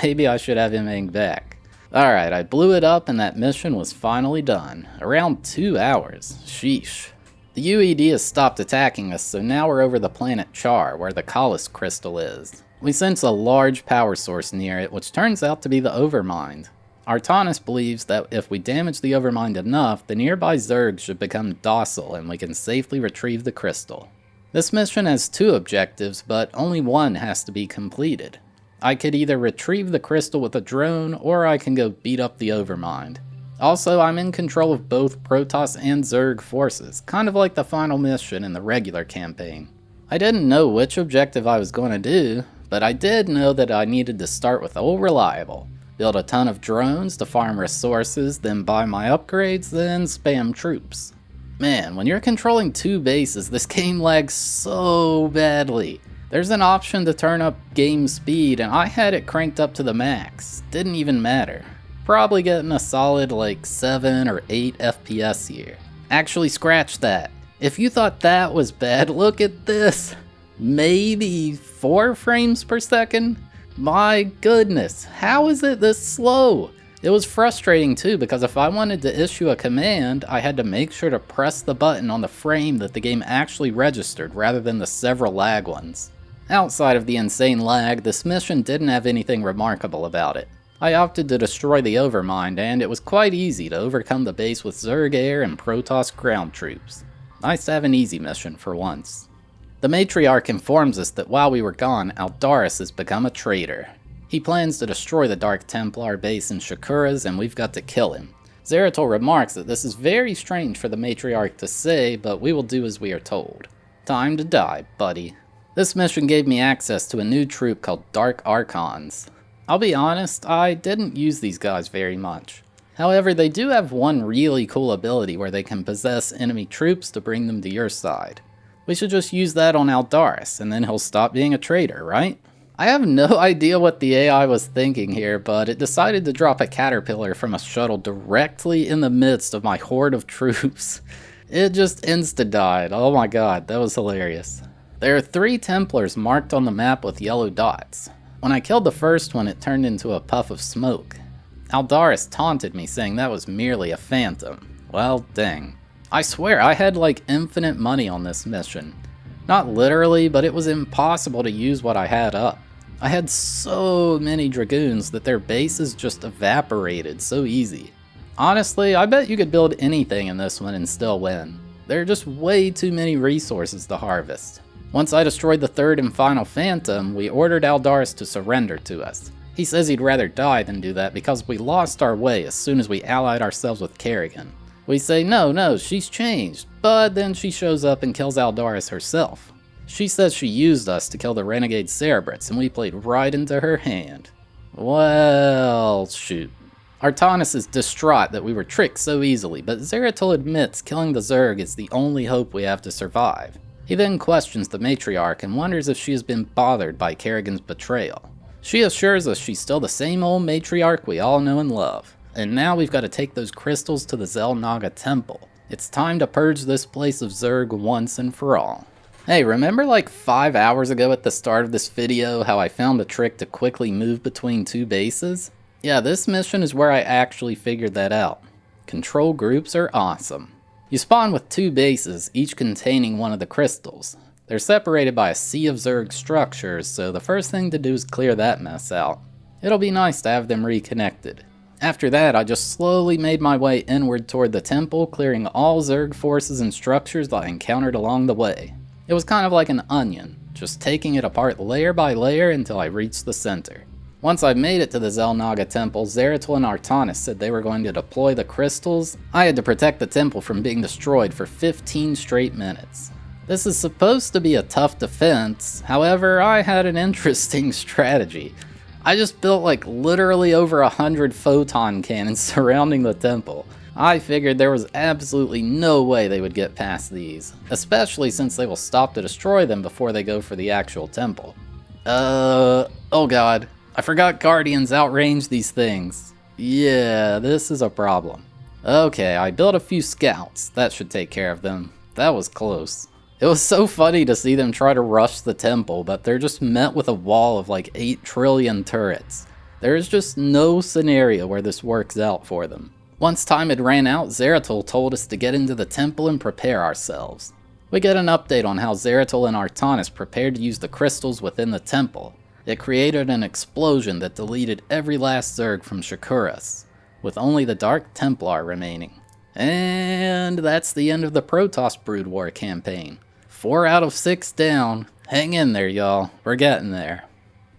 Maybe I should have him hang back. Alright, I blew it up and that mission was finally done. Around 2 hours. Sheesh. The UED has stopped attacking us, so now we're over the planet Char, where the Kalis crystal is. We sense a large power source near it, which turns out to be the Overmind. Artanis believes that if we damage the Overmind enough, the nearby Zerg should become docile and we can safely retrieve the crystal. This mission has 2 objectives, but only one has to be completed. I could either retrieve the crystal with a drone, or I can go beat up the Overmind. Also, I'm in control of both Protoss and Zerg forces, kind of like the final mission in the regular campaign. I didn't know which objective I was going to do, but I did know that I needed to start with Old Reliable, build a ton of drones to farm resources, then buy my upgrades, then spam troops. Man, when you're controlling 2 bases, this game lags so badly. There's an option to turn up game speed, and I had it cranked up to the max. Didn't even matter. Probably getting a solid like 7 or 8 FPS here. Actually, scratch that. If you thought that was bad, look at this. maybe 4 frames per second? My goodness, how is it this slow? It was frustrating too, because if I wanted to issue a command, I had to make sure to press the button on the frame that the game actually registered rather than the several lag ones. Outside of the insane lag, this mission didn't have anything remarkable about it. I opted to destroy the Overmind, and it was quite easy to overcome the base with Zerg air and Protoss ground troops. Nice to have an easy mission for once. The Matriarch informs us that while we were gone, Aldaris has become a traitor. He plans to destroy the Dark Templar base in Shakura's, and we've got to kill him. Zeratul remarks that this is very strange for the Matriarch to say, but we will do as we are told. Time to die, buddy. This mission gave me access to a new troop called Dark Archons. I'll be honest, I didn't use these guys very much. However, they do have one really cool ability where they can possess enemy troops to bring them to your side. We should just use that on Aldaris, and then he'll stop being a traitor, right? I have no idea what the AI was thinking here, but it decided to drop a caterpillar from a shuttle directly in the midst of my horde of troops. It just insta-died. Oh my god, that was hilarious. There are 3 Templars marked on the map with yellow dots. When I killed the first one, it turned into a puff of smoke. Aldaris taunted me, saying that was merely a phantom. Well, dang. I swear, I had like infinite money on this mission. Not literally, but it was impossible to use what I had up. I had so many Dragoons that their bases just evaporated so easy. Honestly, I bet you could build anything in this one and still win. There are just way too many resources to harvest. Once I destroyed the 3rd and final Phantom, we ordered Aldaris to surrender to us. He says he'd rather die than do that because we lost our way as soon as we allied ourselves with Kerrigan. We say no, she's changed, but then she shows up and kills Aldaris herself. She says she used us to kill the renegade Cerebrits, and we played right into her hand. Well, shoot. Artanis is distraught that we were tricked so easily, but Zeratul admits killing the Zerg is the only hope we have to survive. He then questions the Matriarch and wonders if she has been bothered by Kerrigan's betrayal. She assures us she's still the same old Matriarch we all know and love, and now we've got to take those crystals to the Xel'Naga Temple. It's time to purge this place of Zerg once and for all. Hey, remember like 5 hours ago at the start of this video how I found a trick to quickly move between 2 bases? Yeah, this mission is where I actually figured that out. Control groups are awesome. You spawn with 2 bases, each containing one of the crystals. They're separated by a sea of Zerg structures, so the first thing to do is clear that mess out. It'll be nice to have them reconnected. After that, I just slowly made my way inward toward the temple, clearing all Zerg forces and structures that I encountered along the way. It was kind of like an onion, just taking it apart layer by layer until I reached the center. Once I made it to the Xel'Naga Temple, Zeratul and Artanis said they were going to deploy the crystals. I had to protect the temple from being destroyed for 15 straight minutes. This is supposed to be a tough defense, however, I had an interesting strategy. I just built like literally over 100 photon cannons surrounding the temple. I figured there was absolutely no way they would get past these, especially since they will stop to destroy them before they go for the actual temple. Oh god, I forgot Guardians outrange these things. Yeah, this is a problem. Okay, I built a few scouts, that should take care of them. That was close. It was so funny to see them try to rush the temple, but they're just met with a wall of like 8 trillion turrets. There is just no scenario where this works out for them. Once time had ran out, Zeratul told us to get into the temple and prepare ourselves. We get an update on how Zeratul and Artanis prepared to use the crystals within the temple. It created an explosion that deleted every last Zerg from Shakura's, with only the Dark Templar remaining. And that's the end of the Protoss Brood War campaign. 4 out of 6 down. Hang in there, y'all. We're getting there.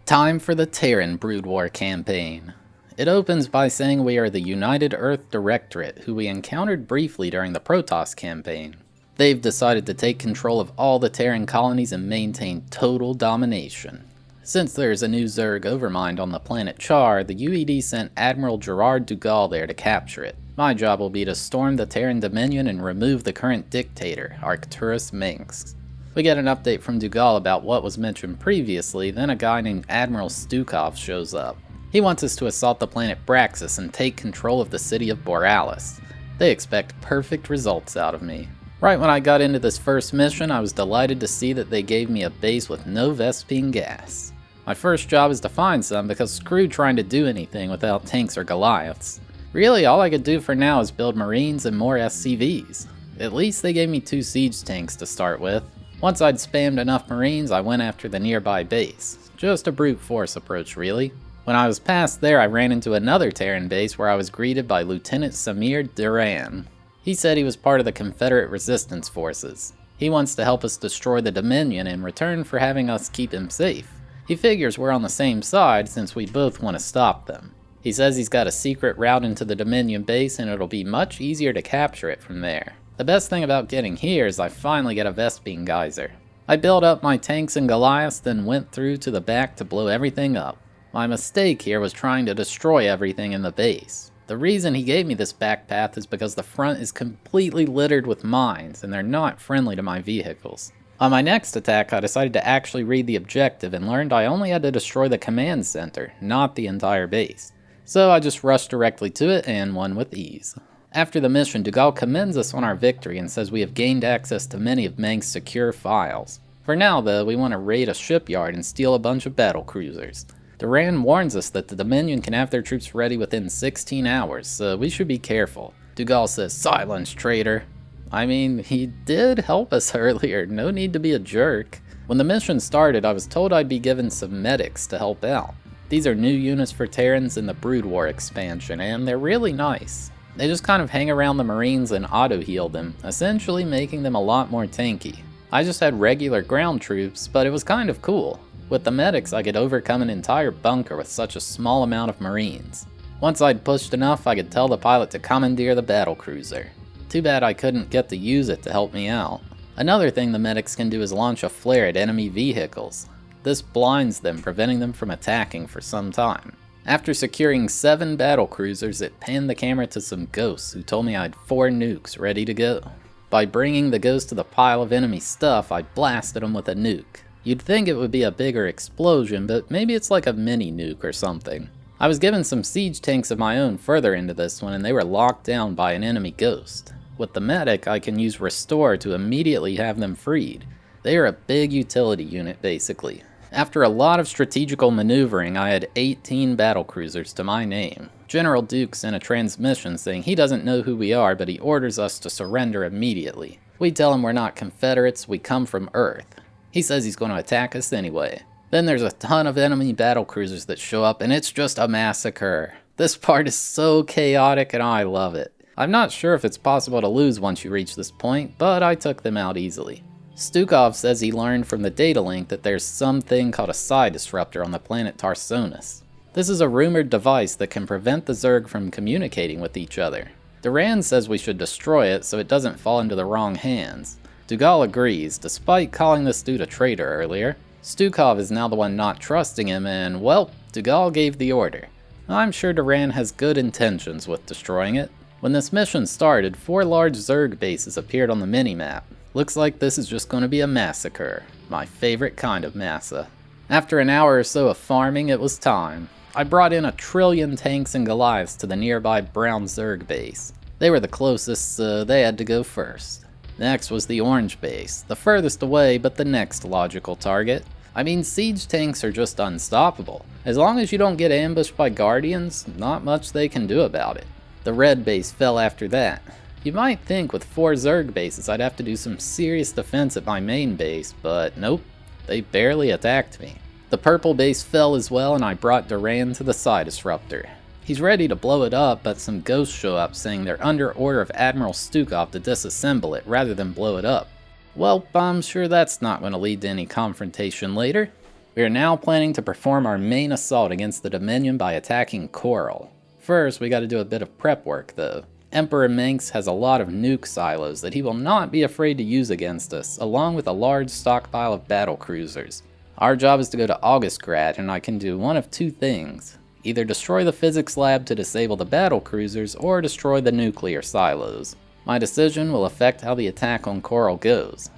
Time for the Terran Brood War campaign. It opens by saying we are the United Earth Directorate, who we encountered briefly during the Protoss campaign. They've decided to take control of all the Terran colonies and maintain total domination. Since there's a new Zerg Overmind on the planet Char, the UED sent Admiral Gerard Dugal there to capture it. My job will be to storm the Terran Dominion and remove the current dictator, Arcturus Minx. We get an update from Dugal about what was mentioned previously, then a guy named Admiral Stukov shows up. He wants us to assault the planet Braxis and take control of the city of Borealis. They expect perfect results out of me. Right when I got into this first mission, I was delighted to see that they gave me a base with no Vespene gas. My first job is to find some because screw trying to do anything without tanks or Goliaths. Really, all I could do for now is build Marines and more SCVs. At least they gave me 2 siege tanks to start with. Once I'd spammed enough Marines, I went after the nearby base. Just a brute force approach, really. When I was past there, I ran into another Terran base where I was greeted by Lieutenant Samir Duran. He said he was part of the Confederate Resistance Forces. He wants to help us destroy the Dominion in return for having us keep him safe. He figures we're on the same side since we both want to stop them. He says he's got a secret route into the Dominion base and it'll be much easier to capture it from there. The best thing about getting here is I finally get a Vespene geyser. I built up my tanks and Goliaths, then went through to the back to blow everything up. My mistake here was trying to destroy everything in the base. The reason he gave me this back path is because the front is completely littered with mines and they're not friendly to my vehicles. On my next attack, I decided to actually read the objective and learned I only had to destroy the command center, not the entire base. So I just rushed directly to it and won with ease. After the mission, Dougal commends us on our victory and says we have gained access to many of Meng's secure files. For now though, we want to raid a shipyard and steal a bunch of battle cruisers. Duran warns us that the Dominion can have their troops ready within 16 hours, so we should be careful. Dougal says, "Silence, traitor." I mean, he did help us earlier, no need to be a jerk. When the mission started, I was told I'd be given some medics to help out. These are new units for Terrans in the Brood War expansion, and they're really nice. They just kind of hang around the Marines and auto-heal them, essentially making them a lot more tanky. I just had regular ground troops, but it was kind of cool. With the medics, I could overcome an entire bunker with such a small amount of Marines. Once I'd pushed enough, I could tell the pilot to commandeer the battlecruiser. Too bad I couldn't get to use it to help me out. Another thing the medics can do is launch a flare at enemy vehicles. This blinds them, preventing them from attacking for some time. After securing 7 battlecruisers, it panned the camera to some ghosts who told me I had 4 nukes ready to go. By bringing the ghosts to the pile of enemy stuff, I blasted them with a nuke. You'd think it would be a bigger explosion, but maybe it's like a mini nuke or something. I was given some siege tanks of my own further into this one and they were locked down by an enemy ghost. With the medic, I can use Restore to immediately have them freed. They are a big utility unit basically. After a lot of strategical maneuvering, I had 18 battlecruisers to my name. General Duke sent a transmission saying he doesn't know who we are, but he orders us to surrender immediately. We tell him we're not Confederates, we come from Earth. He says he's going to attack us anyway. Then there's a ton of enemy battlecruisers that show up and it's just a massacre. This part is so chaotic and I love it. I'm not sure if it's possible to lose once you reach this point, but I took them out easily. Stukov says he learned from the data link that there's something called a psi disruptor on the planet Tarsonis. This is a rumored device that can prevent the Zerg from communicating with each other. Duran says we should destroy it so it doesn't fall into the wrong hands. Dougal agrees, despite calling this dude a traitor earlier. Stukov is now the one not trusting him and, well, Dougal gave the order. I'm sure Duran has good intentions with destroying it. When this mission started, 4 large Zerg bases appeared on the minimap. Looks like this is just going to be a massacre. My favorite kind of massa. After an hour or so of farming, it was time. I brought in 1 trillion tanks and Goliaths to the nearby Brown Zerg base. They were the closest, so they had to go first. Next was the orange base, the furthest away but the next logical target. I mean, siege tanks are just unstoppable. As long as you don't get ambushed by guardians, not much they can do about it. The red base fell after that. You might think with 4 Zerg bases I'd have to do some serious defense at my main base, but nope, they barely attacked me. The purple base fell as well and I brought Duran to the psi disruptor. He's ready to blow it up, but some ghosts show up saying they're under order of Admiral Stukov to disassemble it rather than blow it up. Well, I'm sure that's not going to lead to any confrontation later. We are now planning to perform our main assault against the Dominion by attacking Coral. First, we got to do a bit of prep work though. Emperor Manx has a lot of nuke silos that he will not be afraid to use against us, along with a large stockpile of battle cruisers. Our job is to go to Augustgrad and I can do one of 2 things. Either destroy the physics lab to disable the battle cruisers or destroy the nuclear silos. My decision will affect how the attack on Coral goes.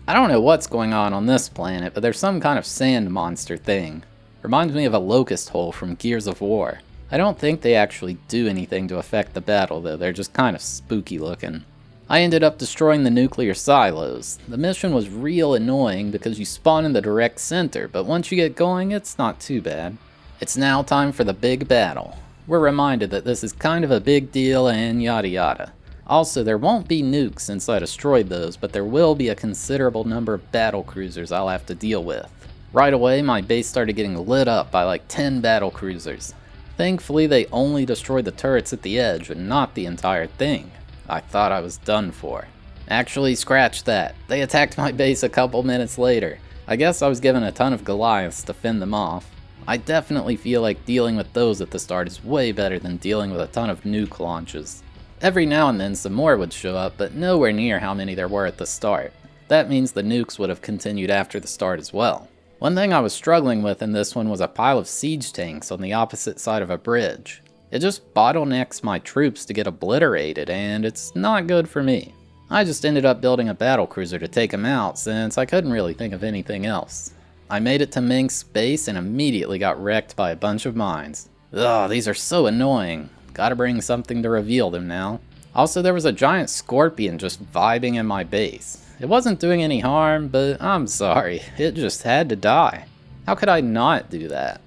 I don't know what's going on this planet, but there's some kind of sand monster thing. Reminds me of a locust hole from Gears of War. I don't think they actually do anything to affect the battle though, they're just kind of spooky looking. I ended up destroying the nuclear silos. The mission was real annoying because you spawn in the direct center, but once you get going, it's not too bad. It's now time for the big battle. We're reminded that this is kind of a big deal and yada yada. Also, there won't be nukes since I destroyed those, but there will be a considerable number of battle cruisers I'll have to deal with. Right away, my base started getting lit up by like 10 battle cruisers. Thankfully, they only destroyed the turrets at the edge and not the entire thing. I thought I was done for. Actually, scratch that. They attacked my base a couple minutes later. I guess I was given a ton of Goliaths to fend them off. I definitely feel like dealing with those at the start is way better than dealing with a ton of nuke launches. Every now and then some more would show up, but nowhere near how many there were at the start. That means the nukes would have continued after the start as well. One thing I was struggling with in this one was a pile of siege tanks on the opposite side of a bridge. It just bottlenecks my troops to get obliterated, and it's not good for me. I just ended up building a battlecruiser to take them out since I couldn't really think of anything else. I made it to Mink's base and immediately got wrecked by a bunch of mines. Ugh, these are so annoying. Gotta bring something to reveal them now. Also, there was a giant scorpion just vibing in my base. It wasn't doing any harm, but I'm sorry, it just had to die. How could I not do that?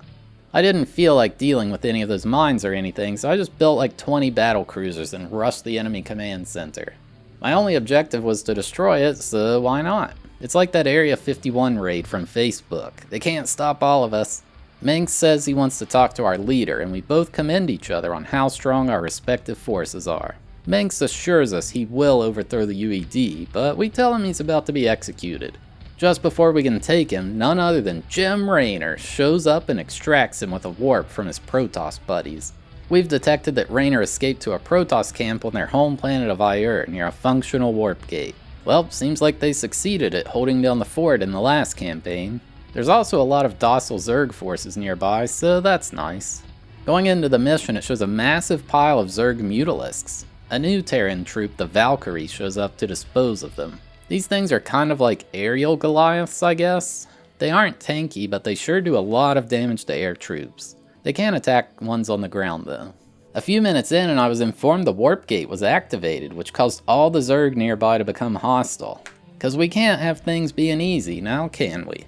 I didn't feel like dealing with any of those mines or anything, so I just built like 20 battle cruisers and rushed the enemy command center. My only objective was to destroy it, so why not? It's like that Area 51 raid from Facebook. They can't stop all of us. Mink says he wants to talk to our leader, and we both commend each other on how strong our respective forces are. Minx assures us he will overthrow the UED, but we tell him he's about to be executed. Just before we can take him, none other than Jim Raynor shows up and extracts him with a warp from his Protoss buddies. We've detected that Raynor escaped to a Protoss camp on their home planet of Ire near a functional warp gate. Well, seems like they succeeded at holding down the fort in the last campaign. There's also a lot of docile Zerg forces nearby, so that's nice. Going into the mission, it shows a massive pile of Zerg Mutalisks. A new Terran troop, the Valkyrie, shows up to dispose of them. These things are kind of like aerial Goliaths, I guess. They aren't tanky, but they sure do a lot of damage to air troops. They can attack ones on the ground though. A few minutes in and I was informed the warp gate was activated, which caused all the Zerg nearby to become hostile. Cause we can't have things being easy, now can we?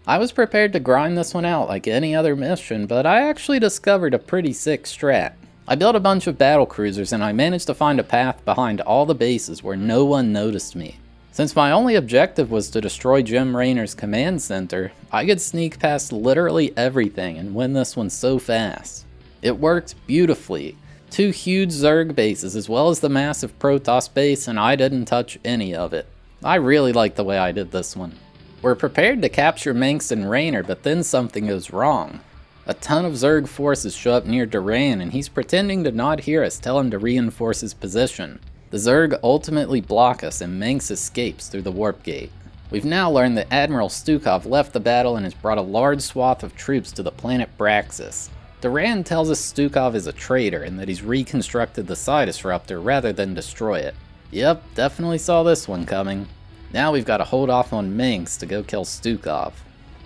I was prepared to grind this one out like any other mission, but I actually discovered a pretty sick strat. I built a bunch of battle cruisers and I managed to find a path behind all the bases where no one noticed me. Since my only objective was to destroy Jim Raynor's command center, I could sneak past literally everything and win this one so fast. It worked beautifully. 2 huge Zerg bases as well as the massive Protoss base, and I didn't touch any of it. I really like the way I did this one. We're prepared to capture Manx and Raynor, but then something goes wrong. A ton of Zerg forces show up near Duran and he's pretending to not hear us tell him to reinforce his position. The Zerg ultimately block us and Manx escapes through the warp gate. We've now learned that Admiral Stukov left the battle and has brought a large swath of troops to the planet Braxis. Duran tells us Stukov is a traitor and that he's reconstructed the Psi Disruptor rather than destroy it. Yep, definitely saw this one coming. Now we've got to hold off on Manx to go kill Stukov.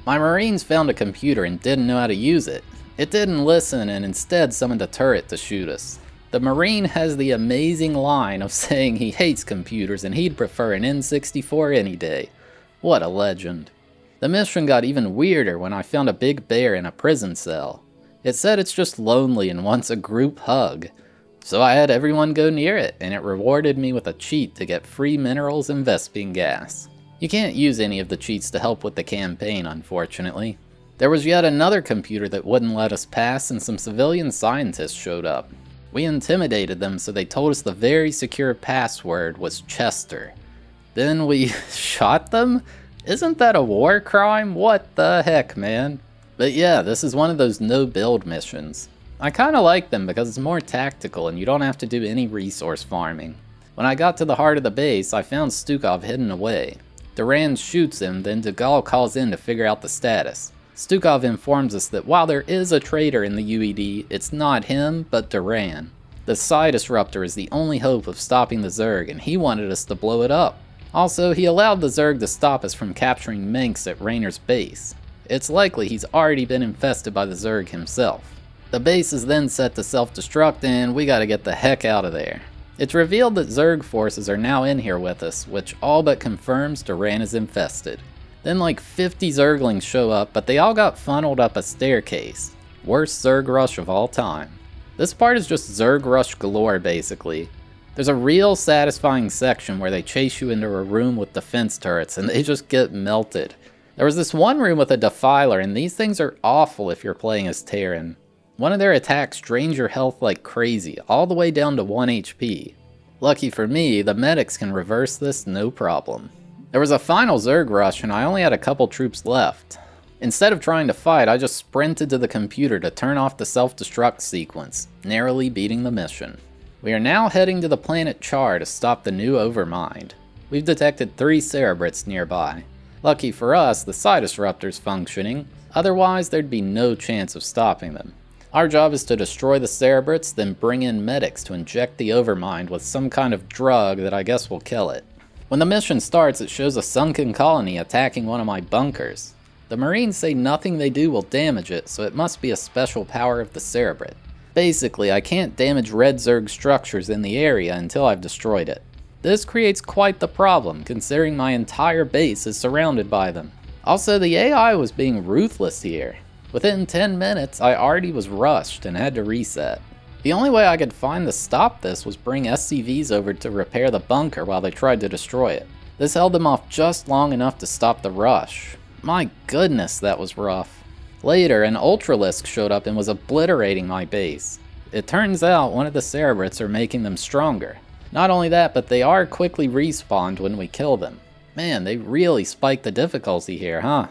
My Marines found a computer and didn't know how to use it. It didn't listen and instead summoned a turret to shoot us. The Marine has the amazing line of saying he hates computers and he'd prefer an N64 any day. What a legend. The mission got even weirder when I found a big bear in a prison cell. It said it's just lonely and wants a group hug. So I had everyone go near it, and it rewarded me with a cheat to get free minerals and Vespene gas. You can't use any of the cheats to help with the campaign, unfortunately. There was yet another computer that wouldn't let us pass, and some civilian scientists showed up. We intimidated them, so they told us the very secure password was Chester. Then we shot them? Isn't that a war crime? What the heck, man? But yeah, this is one of those no-build missions. I kinda like them because it's more tactical and you don't have to do any resource farming. When I got to the heart of the base, I found Stukov hidden away. Duran shoots him, then Degal calls in to figure out the status. Stukov informs us that while there is a traitor in the UED, it's not him, but Duran. The Psi Disruptor is the only hope of stopping the Zerg, and he wanted us to blow it up. Also, he allowed the Zerg to stop us from capturing Manx at Raynor's base. It's likely he's already been infested by the Zerg himself. The base is then set to self-destruct and we gotta get the heck out of there. It's revealed that Zerg forces are now in here with us, which all but confirms Terran is infested. Then like 50 Zerglings show up, but they all got funneled up a staircase. Worst Zerg rush of all time. This part is just Zerg rush galore basically. There's a real satisfying section where they chase you into a room with defense turrets and they just get melted. There was this one room with a defiler, and these things are awful if you're playing as Terran. One of their attacks drains your health like crazy, all the way down to 1 HP. Lucky for me, the medics can reverse this no problem. There was a final Zerg rush and I only had a couple troops left. Instead of trying to fight, I just sprinted to the computer to turn off the self-destruct sequence, narrowly beating the mission. We are now heading to the planet Char to stop the new Overmind. We've detected 3 Cerebrits nearby. Lucky for us, the Psi Disruptor's functioning, otherwise there'd be no chance of stopping them. Our job is to destroy the Cerebrits, then bring in medics to inject the Overmind with some kind of drug that I guess will kill it. When the mission starts, it shows a sunken colony attacking one of my bunkers. The Marines say nothing they do will damage it, so it must be a special power of the Cerebrit. Basically, I can't damage red Zerg structures in the area until I've destroyed it. This creates quite the problem, considering my entire base is surrounded by them. Also, the AI was being ruthless here. Within 10 minutes, I already was rushed and had to reset. The only way I could find to stop this was bring SCVs over to repair the bunker while they tried to destroy it. This held them off just long enough to stop the rush. My goodness, that was rough. Later, an Ultralisk showed up and was obliterating my base. It turns out one of the Cerebrits are making them stronger. Not only that, but they are quickly respawned when we kill them. Man, they really spiked the difficulty here, huh?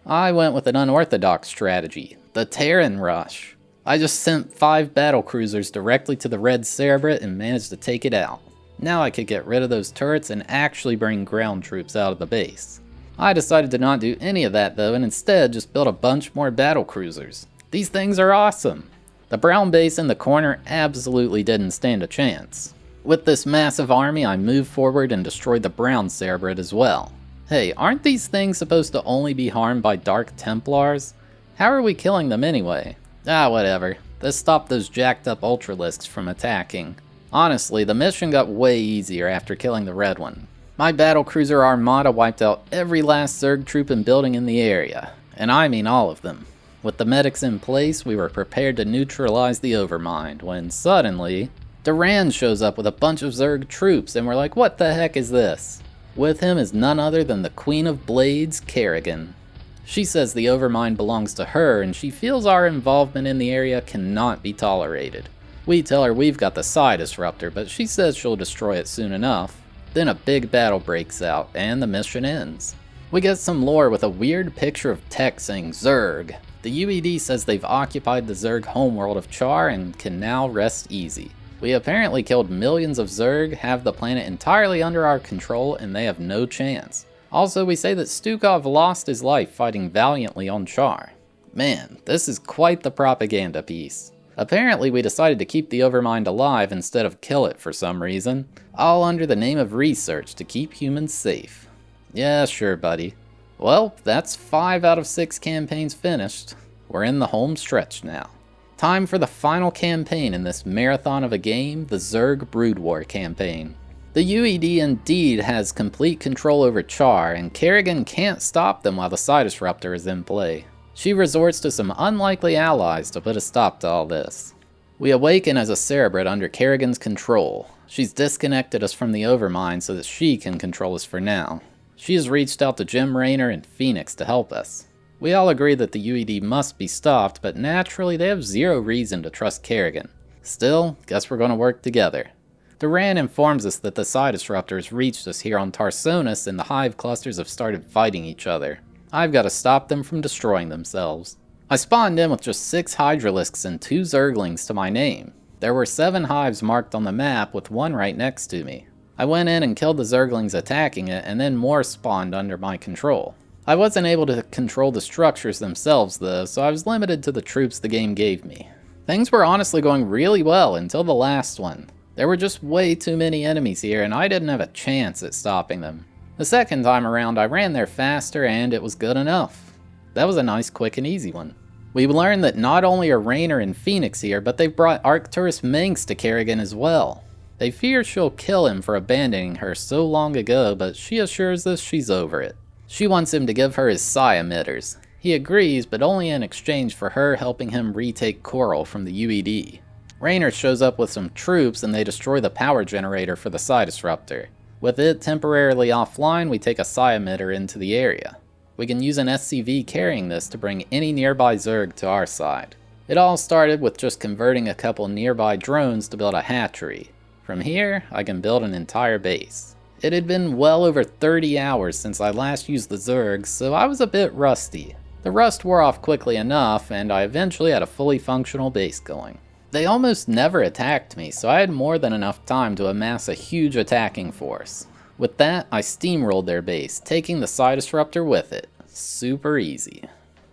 I went with an unorthodox strategy, the Terran rush. I just sent 5 battlecruisers directly to the red Cerebrit and managed to take it out. Now I could get rid of those turrets and actually bring ground troops out of the base. I decided to not do any of that though, and instead just build a bunch more battlecruisers. These things are awesome. The brown base in the corner absolutely didn't stand a chance. With this massive army, I moved forward and destroyed the brown Cerebrit as well. Hey, aren't these things supposed to only be harmed by Dark Templars? How are we killing them anyway? Ah, whatever. This stopped those jacked up Ultralisks from attacking. Honestly, the mission got way easier after killing the red one. My battlecruiser armada wiped out every last Zerg troop and building in the area. And I mean all of them. With the medics in place, we were prepared to neutralize the Overmind, when suddenly, Terran shows up with a bunch of Zerg troops, and we're like, what the heck is this? With him is none other than the Queen of Blades, Kerrigan. She says the Overmind belongs to her, and she feels our involvement in the area cannot be tolerated. We tell her we've got the Psi Disruptor, but she says she'll destroy it soon enough. Then a big battle breaks out, and the mission ends. We get some lore with a weird picture of tech saying Zerg. The UED says they've occupied the Zerg homeworld of Char and can now rest easy. We apparently killed millions of Zerg, have the planet entirely under our control, and they have no chance. Also, we say that Stukov lost his life fighting valiantly on Char. Man, this is quite the propaganda piece. Apparently, we decided to keep the Overmind alive instead of kill it for some reason, all under the name of research to keep humans safe. Yeah, sure, buddy. Well, that's 5 out of 6 campaigns finished. We're in the home stretch now. Time for the final campaign in this marathon of a game, the Zerg Brood War campaign. The UED indeed has complete control over Char, and Kerrigan can't stop them while the Psi Disruptor is in play. She resorts to some unlikely allies to put a stop to all this. We awaken as a Cerebrit under Kerrigan's control. She's disconnected us from the Overmind so that she can control us for now. She has reached out to Jim Raynor and Phoenix to help us. We all agree that the UED must be stopped, but naturally they have zero reason to trust Kerrigan. Still, guess we're gonna work together. Duran informs us that the Psi Disruptors reached us here on Tarsonis and the Hive clusters have started fighting each other. I've got to stop them from destroying themselves. I spawned in with just 6 Hydralisks and 2 Zerglings to my name. There were 7 hives marked on the map with 1 right next to me. I went in and killed the Zerglings attacking it, and then more spawned under my control. I wasn't able to control the structures themselves though, so I was limited to the troops the game gave me. Things were honestly going really well until the last one. There were just way too many enemies here and I didn't have a chance at stopping them. The second time around I ran there faster and it was good enough. That was a nice, quick and easy one. We learned that not only are Raynor and Phoenix here, but they've brought Arcturus Minx to Kerrigan as well. They fear she'll kill him for abandoning her so long ago, but she assures us she's over it. She wants him to give her his psi emitters. He agrees, but only in exchange for her helping him retake Coral from the UED. Raynor shows up with some troops and they destroy the power generator for the psi disruptor. With it temporarily offline, we take a psi emitter into the area. We can use an SCV carrying this to bring any nearby Zerg to our side. It all started with just converting a couple nearby drones to build a hatchery. From here, I can build an entire base. It had been well over 30 hours since I last used the Zergs, so I was a bit rusty. The rust wore off quickly enough, and I eventually had a fully functional base going. They almost never attacked me, so I had more than enough time to amass a huge attacking force. With that, I steamrolled their base, taking the psi disruptor with it. Super easy.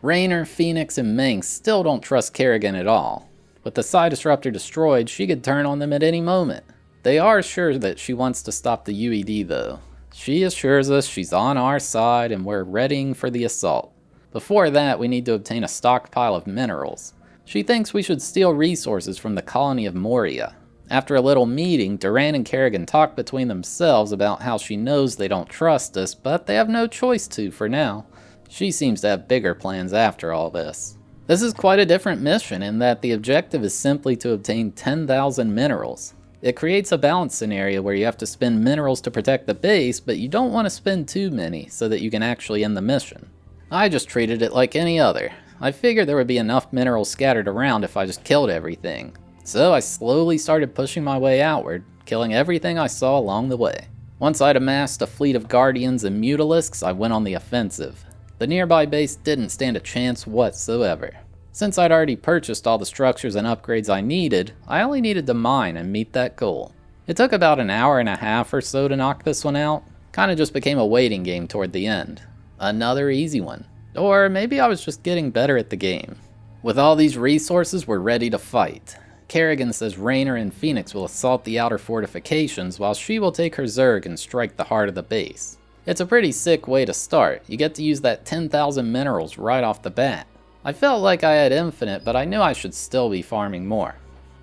Raynor, Phoenix, and Mengsk still don't trust Kerrigan at all. With the psi disruptor destroyed, she could turn on them at any moment. They are sure that she wants to stop the UED though. She assures us she's on our side and we're readying for the assault. Before that, we need to obtain a stockpile of minerals. She thinks we should steal resources from the colony of Moria. After a little meeting, Duran and Kerrigan talk between themselves about how she knows they don't trust us, but they have no choice to for now. She seems to have bigger plans after all this. This is quite a different mission in that the objective is simply to obtain 10,000 minerals. It creates a balance scenario where you have to spend minerals to protect the base, but you don't want to spend too many so that you can actually end the mission. I just treated it like any other. I figured there would be enough minerals scattered around if I just killed everything. So I slowly started pushing my way outward, killing everything I saw along the way. Once I'd amassed a fleet of Guardians and Mutalisks, I went on the offensive. The nearby base didn't stand a chance whatsoever. Since I'd already purchased all the structures and upgrades I needed, I only needed to mine and meet that goal. It took about an hour and a half or so to knock this one out. Kinda just became a waiting game toward the end. Another easy one. Or maybe I was just getting better at the game. With all these resources, we're ready to fight. Kerrigan says Raynor and Phoenix will assault the outer fortifications while she will take her Zerg and strike the heart of the base. It's a pretty sick way to start. You get to use that 10,000 minerals right off the bat. I felt like I had infinite, but I knew I should still be farming more.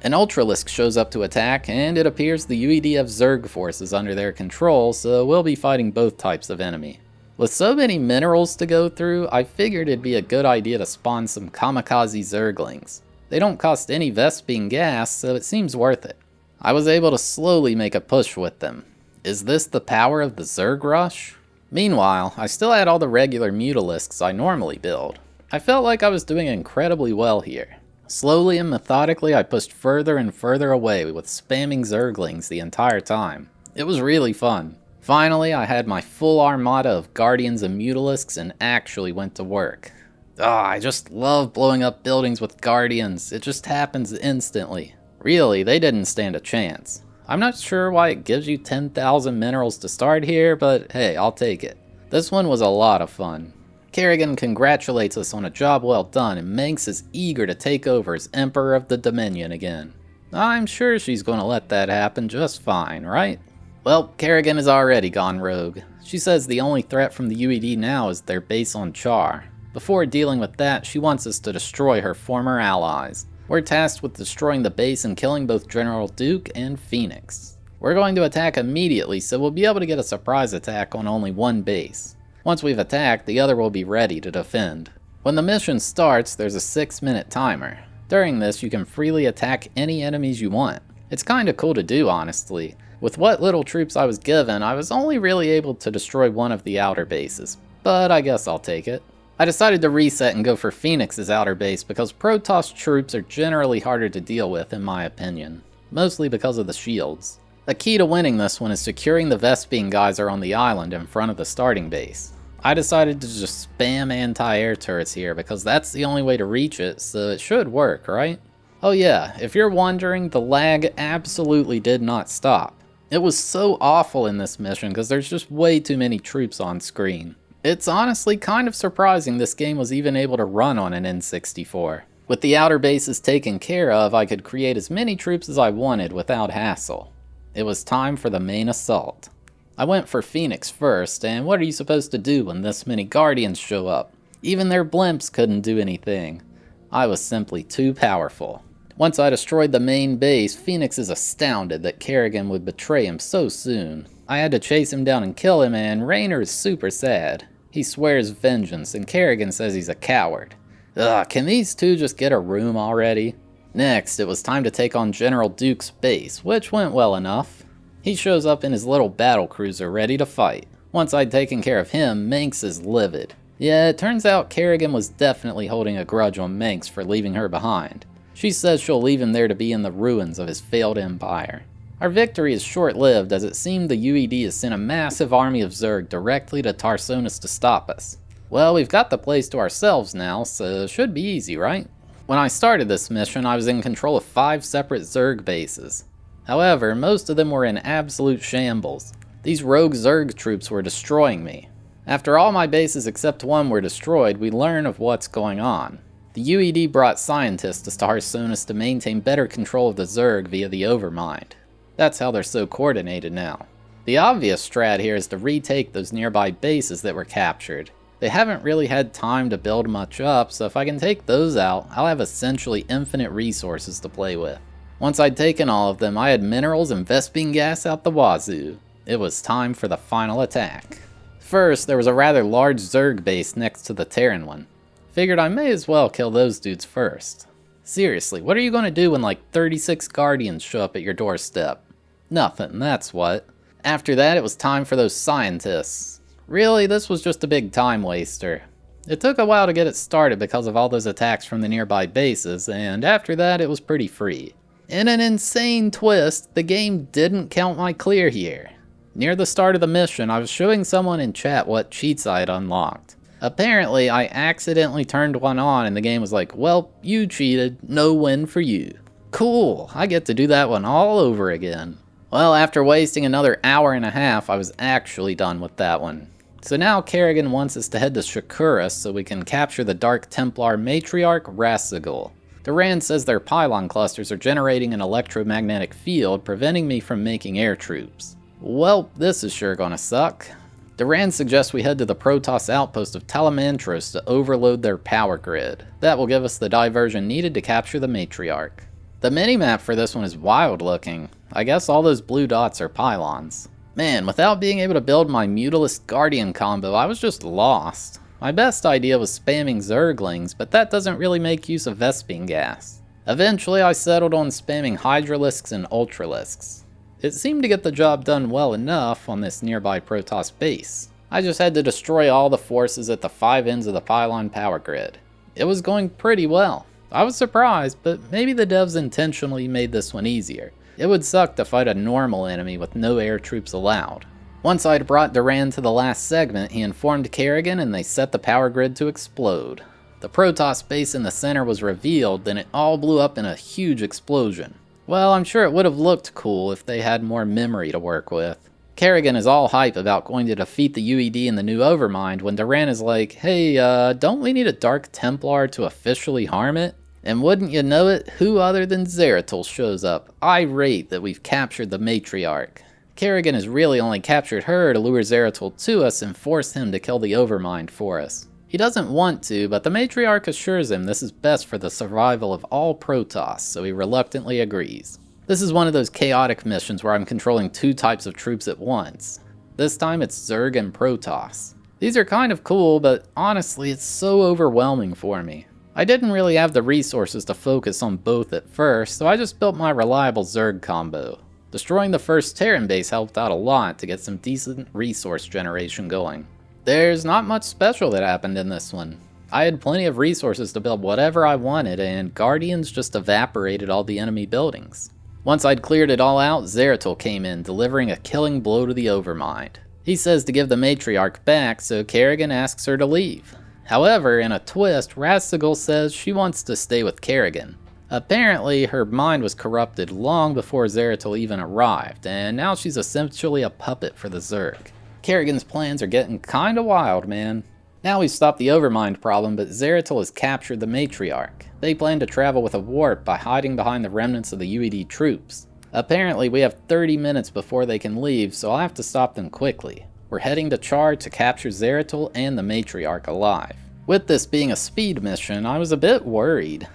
An Ultralisk shows up to attack, and it appears the UED have Zerg forces under their control, so we'll be fighting both types of enemy. With so many minerals to go through, I figured it'd be a good idea to spawn some kamikaze Zerglings. They don't cost any Vespene gas, so it seems worth it. I was able to slowly make a push with them. Is this the power of the Zerg rush? Meanwhile, I still had all the regular Mutalisks I normally build. I felt like I was doing incredibly well here. Slowly and methodically, I pushed further and further away with spamming Zerglings the entire time. It was really fun. Finally, I had my full armada of Guardians and Mutalisks and actually went to work. I just love blowing up buildings with Guardians. It just happens instantly. Really, they didn't stand a chance. I'm not sure why it gives you 10,000 minerals to start here, but hey, I'll take it. This one was a lot of fun. Kerrigan congratulates us on a job well done, and Mengsk is eager to take over as Emperor of the Dominion again. I'm sure she's going to let that happen just fine, right? Well, Kerrigan has already gone rogue. She says the only threat from the UED now is their base on Char. Before dealing with that, she wants us to destroy her former allies. We're tasked with destroying the base and killing both General Duke and Phoenix. We're going to attack immediately, so we'll be able to get a surprise attack on only one base. Once we've attacked, the other will be ready to defend. When the mission starts, there's a 6-minute timer. During this, you can freely attack any enemies you want. It's kinda cool to do, honestly. With what little troops I was given, I was only really able to destroy one of the outer bases, but I guess I'll take it. I decided to reset and go for Phoenix's outer base because Protoss troops are generally harder to deal with in my opinion, mostly because of the shields. The key to winning this one is securing the Vespene geyser on the island in front of the starting base. I decided to just spam anti-air turrets here because that's the only way to reach it, so it should work, right? Oh yeah, if you're wondering, the lag absolutely did not stop. It was so awful in this mission because there's just way too many troops on screen. It's honestly kind of surprising this game was even able to run on an N64. With the outer bases taken care of, I could create as many troops as I wanted without hassle. It was time for the main assault. I went for Phoenix first, and what are you supposed to do when this many Guardians show up? Even their blimps couldn't do anything. I was simply too powerful. Once I destroyed the main base, Phoenix is astounded that Kerrigan would betray him so soon. I had to chase him down and kill him, and Raynor is super sad. He swears vengeance, and Kerrigan says he's a coward. Ugh, can these two just get a room already? Next, it was time to take on General Duke's base, which went well enough. He shows up in his little battle cruiser ready to fight. Once I'd taken care of him, Manx is livid. Yeah, it turns out Kerrigan was definitely holding a grudge on Manx for leaving her behind. She says she'll leave him there to be in the ruins of his failed empire. Our victory is short-lived, as it seemed the UED has sent a massive army of Zerg directly to Tarsonis to stop us. Well, we've got the place to ourselves now, so it should be easy, right? When I started this mission, I was in control of 5 separate Zerg bases. However, most of them were in absolute shambles. These rogue Zerg troops were destroying me. After all my bases except one were destroyed, we learn of what's going on. The UED brought scientists to Tarsonis to maintain better control of the Zerg via the Overmind. That's how they're so coordinated now. The obvious strat here is to retake those nearby bases that were captured. They haven't really had time to build much up, so if I can take those out, I'll have essentially infinite resources to play with. Once I'd taken all of them, I had minerals and Vespene gas out the wazoo. It was time for the final attack. First, there was a rather large Zerg base next to the Terran one. Figured I may as well kill those dudes first. Seriously, what are you going to do when like 36 Guardians show up at your doorstep? Nothing, that's what. After that, it was time for those scientists. Really, this was just a big time waster. It took a while to get it started because of all those attacks from the nearby bases, and after that it was pretty free. In an insane twist, the game didn't count my clear here. Near the start of the mission, I was showing someone in chat what cheats I had unlocked. Apparently, I accidentally turned one on and the game was like, well, you cheated, no win for you. Cool, I get to do that one all over again. Well, after wasting another hour and a half, I was actually done with that one. So now Kerrigan wants us to head to Shakuras so we can capture the Dark Templar matriarch Rassigul. Duran says their pylon clusters are generating an electromagnetic field, preventing me from making air troops. Well, this is sure gonna suck. Duran suggests we head to the Protoss outpost of Talamantros to overload their power grid. That will give us the diversion needed to capture the matriarch. The minimap for this one is wild looking. I guess all those blue dots are pylons. Man, without being able to build my Mutalist Guardian combo, I was just lost. My best idea was spamming Zerglings, but that doesn't really make use of Vespene gas. Eventually I settled on spamming Hydralisks and Ultralisks. It seemed to get the job done well enough on this nearby Protoss base. I just had to destroy all the forces at the 5 ends of the pylon power grid. It was going pretty well. I was surprised, but maybe the devs intentionally made this one easier. It would suck to fight a normal enemy with no air troops allowed. Once I'd brought Duran to the last segment, he informed Kerrigan and they set the power grid to explode. The Protoss base in the center was revealed, then it all blew up in a huge explosion. Well, I'm sure it would have looked cool if they had more memory to work with. Kerrigan is all hype about going to defeat the UED in the new Overmind when Duran is like, hey, don't we need a Dark Templar to officially harm it? And wouldn't you know it, who other than Zeratul shows up, irate that we've captured the matriarch. Kerrigan has really only captured her to lure Zeratul to us and force him to kill the Overmind for us. He doesn't want to, but the matriarch assures him this is best for the survival of all Protoss, so he reluctantly agrees. This is one of those chaotic missions where I'm controlling 2 types of troops at once. This time it's Zerg and Protoss. These are kind of cool, but honestly it's so overwhelming for me. I didn't really have the resources to focus on both at first, so I just built my reliable Zerg combo. Destroying the first Terran base helped out a lot to get some decent resource generation going. There's not much special that happened in this one. I had plenty of resources to build whatever I wanted, and Guardians just evaporated all the enemy buildings. Once I'd cleared it all out, Zeratul came in, delivering a killing blow to the Overmind. He says to give the matriarch back, so Kerrigan asks her to leave. However, in a twist, Rassigul says she wants to stay with Kerrigan. Apparently, her mind was corrupted long before Zeratul even arrived, and now she's essentially a puppet for the Zerg. Kerrigan's plans are getting kinda wild, man. Now we've stopped the Overmind problem, but Zeratul has captured the matriarch. They plan to travel with a warp by hiding behind the remnants of the UED troops. Apparently, we have 30 minutes before they can leave, so I'll have to stop them quickly. We're heading to Char to capture Zeratul and the matriarch alive. With this being a speed mission, I was a bit worried.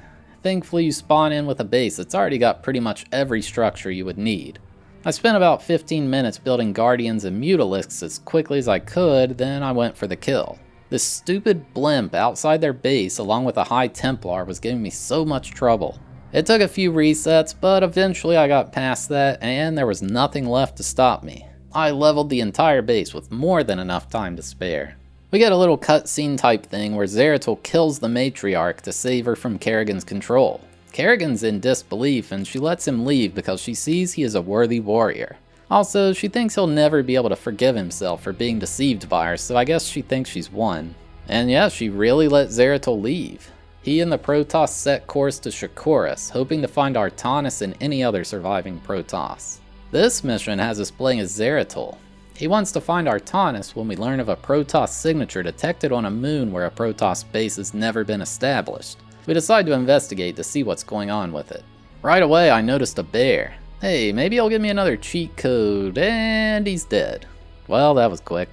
Thankfully you spawn in with a base that's already got pretty much every structure you would need. I spent about 15 minutes building Guardians and Mutalisks as quickly as I could, then I went for the kill. This stupid blimp outside their base along with a High Templar was giving me so much trouble. It took a few resets, but eventually I got past that and there was nothing left to stop me. I leveled the entire base with more than enough time to spare. We get a little cutscene type thing where Zeratul kills the matriarch to save her from Kerrigan's control. Kerrigan's in disbelief and she lets him leave because she sees he is a worthy warrior. Also, she thinks he'll never be able to forgive himself for being deceived by her, so I guess she thinks she's won. And yeah, she really let Zeratul leave. He and the Protoss set course to Shakuras, hoping to find Artanis and any other surviving Protoss. This mission has us playing as Zeratul. He wants to find Artanis when we learn of a Protoss signature detected on a moon where a Protoss base has never been established. We decide to investigate to see what's going on with it. Right away I noticed a bear. Hey, maybe he'll give me another cheat code, and he's dead. Well, that was quick.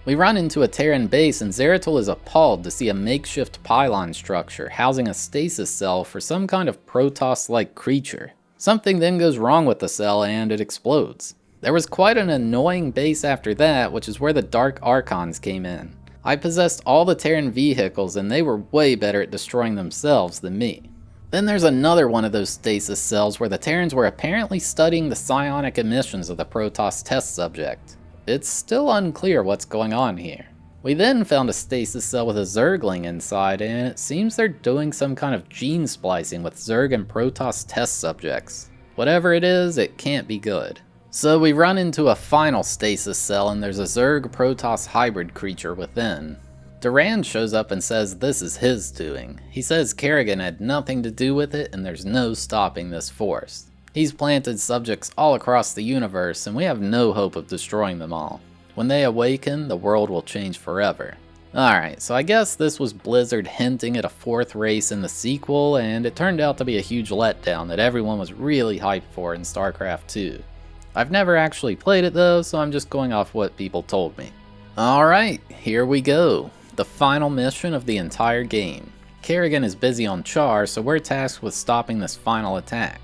We run into a Terran base and Zeratul is appalled to see a makeshift pylon structure housing a stasis cell for some kind of Protoss-like creature. Something then goes wrong with the cell and it explodes. There was quite an annoying base after that, which is where the Dark Archons came in. I possessed all the Terran vehicles and they were way better at destroying themselves than me. Then there's another one of those stasis cells where the Terrans were apparently studying the psionic emissions of the Protoss test subject. It's still unclear what's going on here. We then found a stasis cell with a Zergling inside and it seems they're doing some kind of gene splicing with Zerg and Protoss test subjects. Whatever it is, it can't be good. So we run into a final stasis cell and there's a Zerg Protoss hybrid creature within. Duran shows up and says this is his doing. He says Kerrigan had nothing to do with it and there's no stopping this force. He's planted subjects all across the universe and we have no hope of destroying them all. When they awaken, the world will change forever. Alright, so I guess this was Blizzard hinting at a fourth race in the sequel, and it turned out to be a huge letdown that everyone was really hyped for in StarCraft 2. I've never actually played it though, so I'm just going off what people told me. Alright, here we go. The final mission of the entire game. Kerrigan is busy on Char, so we're tasked with stopping this final attack.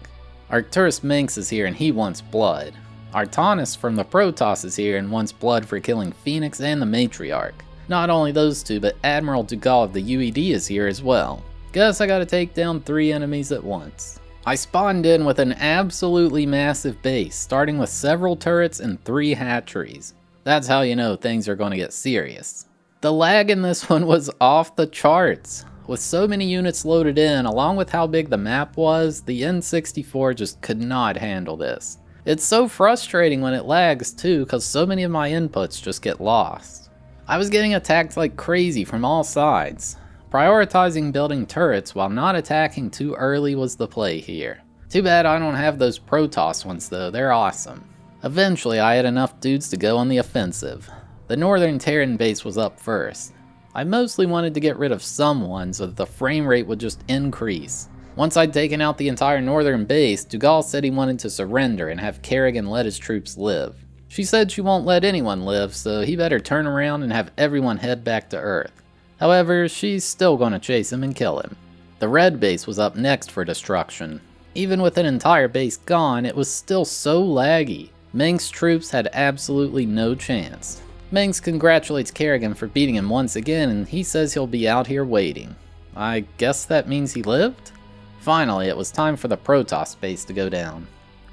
Arcturus Minx is here and he wants blood. Artanis from the Protoss is here and wants blood for killing Phoenix and the Matriarch. Not only those two, but Admiral Dugal of the UED is here as well. Guess I gotta take down 3 enemies at once. I spawned in with an absolutely massive base, starting with several turrets and 3 hatcheries. That's how you know things are gonna get serious. The lag in this one was off the charts. With so many units loaded in, along with how big the map was, the N64 just could not handle this. It's so frustrating when it lags too, because so many of my inputs just get lost. I was getting attacked like crazy from all sides. Prioritizing building turrets while not attacking too early was the play here. Too bad I don't have those Protoss ones though, they're awesome. Eventually I had enough dudes to go on the offensive. The northern Terran base was up first. I mostly wanted to get rid of someone so that the frame rate would just increase. Once I'd taken out the entire northern base, Dugal said he wanted to surrender and have Kerrigan let his troops live. She said she won't let anyone live, so he better turn around and have everyone head back to Earth. However, she's still gonna chase him and kill him. The red base was up next for destruction. Even with an entire base gone, it was still so laggy. Meng's troops had absolutely no chance. Mengs congratulates Kerrigan for beating him once again and he says he'll be out here waiting. I guess that means he lived? Finally, it was time for the Protoss base to go down.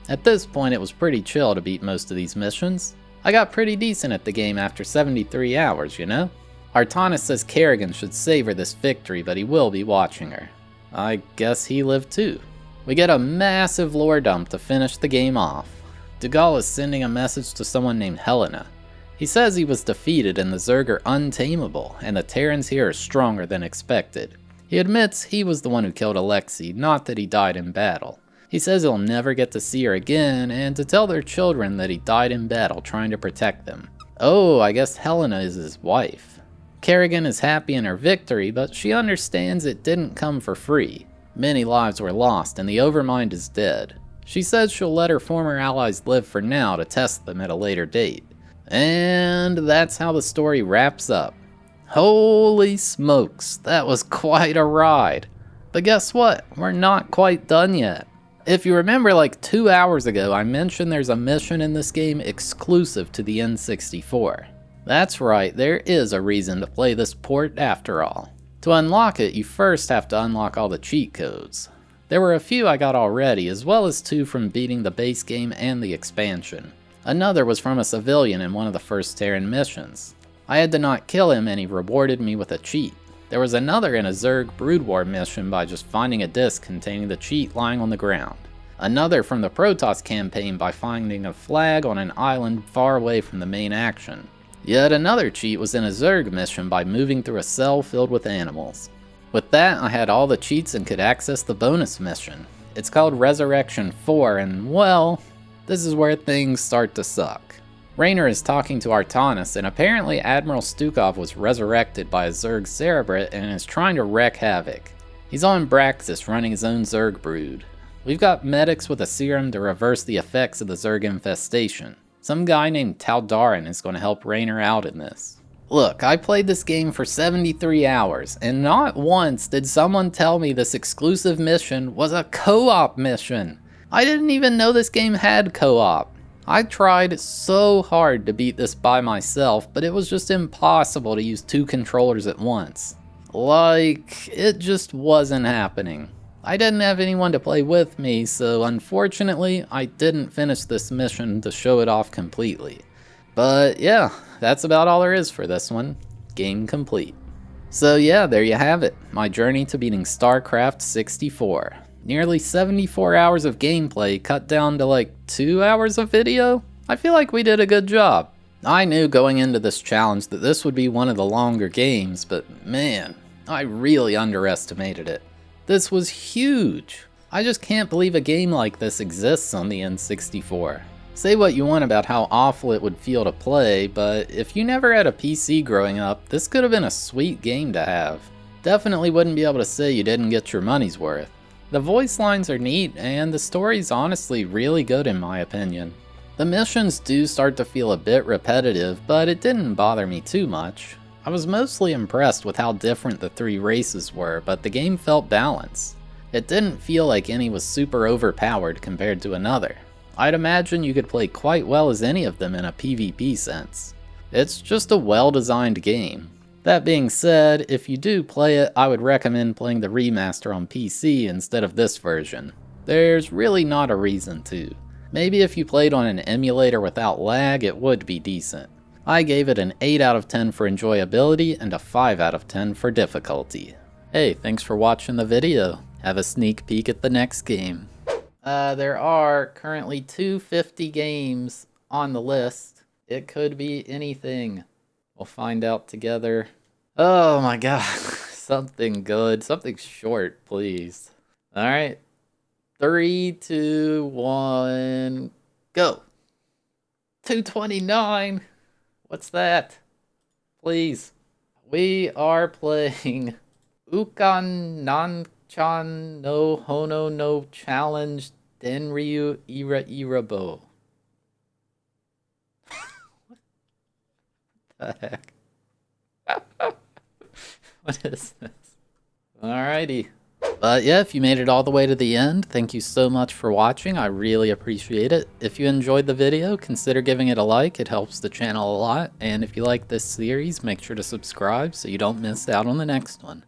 At this point it was pretty chill to beat most of these missions. I got pretty decent at the game after 73 hours, you know? Artanis says Kerrigan should savor this victory, but he will be watching her. I guess he lived too. We get a massive lore dump to finish the game off. Dugal is sending a message to someone named Helena. He says he was defeated and the Zerg are untamable, and the Terrans here are stronger than expected. He admits he was the one who killed Alexei, not that he died in battle. He says he'll never get to see her again, and to tell their children that he died in battle trying to protect them. Oh, I guess Helena is his wife. Kerrigan is happy in her victory, but she understands it didn't come for free. Many lives were lost, and the Overmind is dead. She says she'll let her former allies live for now to test them at a later date. And that's how the story wraps up. Holy smokes, that was quite a ride. But guess what? We're not quite done yet. If you remember, like 2 hours ago, I mentioned there's a mission in this game exclusive to the N64. That's right, there is a reason to play this port after all. To unlock it, you first have to unlock all the cheat codes. There were a few I got already, as well as 2 from beating the base game and the expansion. Another was from a civilian in one of the first Terran missions. I had to not kill him and he rewarded me with a cheat. There was another in a Zerg Brood War mission by just finding a disc containing the cheat lying on the ground. Another from the Protoss Campaign by finding a flag on an island far away from the main action. Yet another cheat was in a Zerg mission by moving through a cell filled with animals. With that, I had all the cheats and could access the bonus mission. It's called Resurrection 4 and, well, this is where things start to suck. Raynor is talking to Artanis, and apparently Admiral Stukov was resurrected by a Zerg Cerebrit and is trying to wreak havoc. He's on Braxis running his own Zerg brood. We've got medics with a serum to reverse the effects of the Zerg infestation. Some guy named Taldarin is going to help Raynor out in this. Look, I played this game for 73 hours, and not once did someone tell me this exclusive mission was a co-op mission. I didn't even know this game had co-op. I tried so hard to beat this by myself, but it was just impossible to use 2 controllers at once. Like, it just wasn't happening. I didn't have anyone to play with me, so unfortunately, I didn't finish this mission to show it off completely. But yeah, that's about all there is for this one. Game complete. So yeah, there you have it. My journey to beating StarCraft 64. Nearly 74 hours of gameplay cut down to like 2 hours of video? I feel like we did a good job. I knew going into this challenge that this would be one of the longer games, but man, I really underestimated it. This was huge. I just can't believe a game like this exists on the N64. Say what you want about how awful it would feel to play, but if you never had a PC growing up, this could have been a sweet game to have. Definitely wouldn't be able to say you didn't get your money's worth. The voice lines are neat, and the story's honestly really good in my opinion. The missions do start to feel a bit repetitive, but it didn't bother me too much. I was mostly impressed with how different the 3 races were, but the game felt balanced. It didn't feel like any was super overpowered compared to another. I'd imagine you could play quite well as any of them in a PvP sense. It's just a well-designed game. That being said, if you do play it, I would recommend playing the remaster on PC instead of this version. There's really not a reason to. Maybe if you played on an emulator without lag, it would be decent. I gave it an 8 out of 10 for enjoyability and a 5 out of 10 for difficulty. Hey, thanks for watching the video. Have a sneak peek at the next game. There are currently 250 games on the list. It could be anything. We'll find out together. Oh my god. Something good. Something short, please. Alright. 3, 2, 1, go. 229. What's that? Please. We are playing Ukan Nanchan no Hono no Challenge Denryu Irabo. What the heck? What is this? Alrighty. But yeah, if you made it all the way to the end, thank you so much for watching. I really appreciate it. If you enjoyed the video, consider giving it a like. It helps the channel a lot. And if you like this series, make sure to subscribe so you don't miss out on the next one.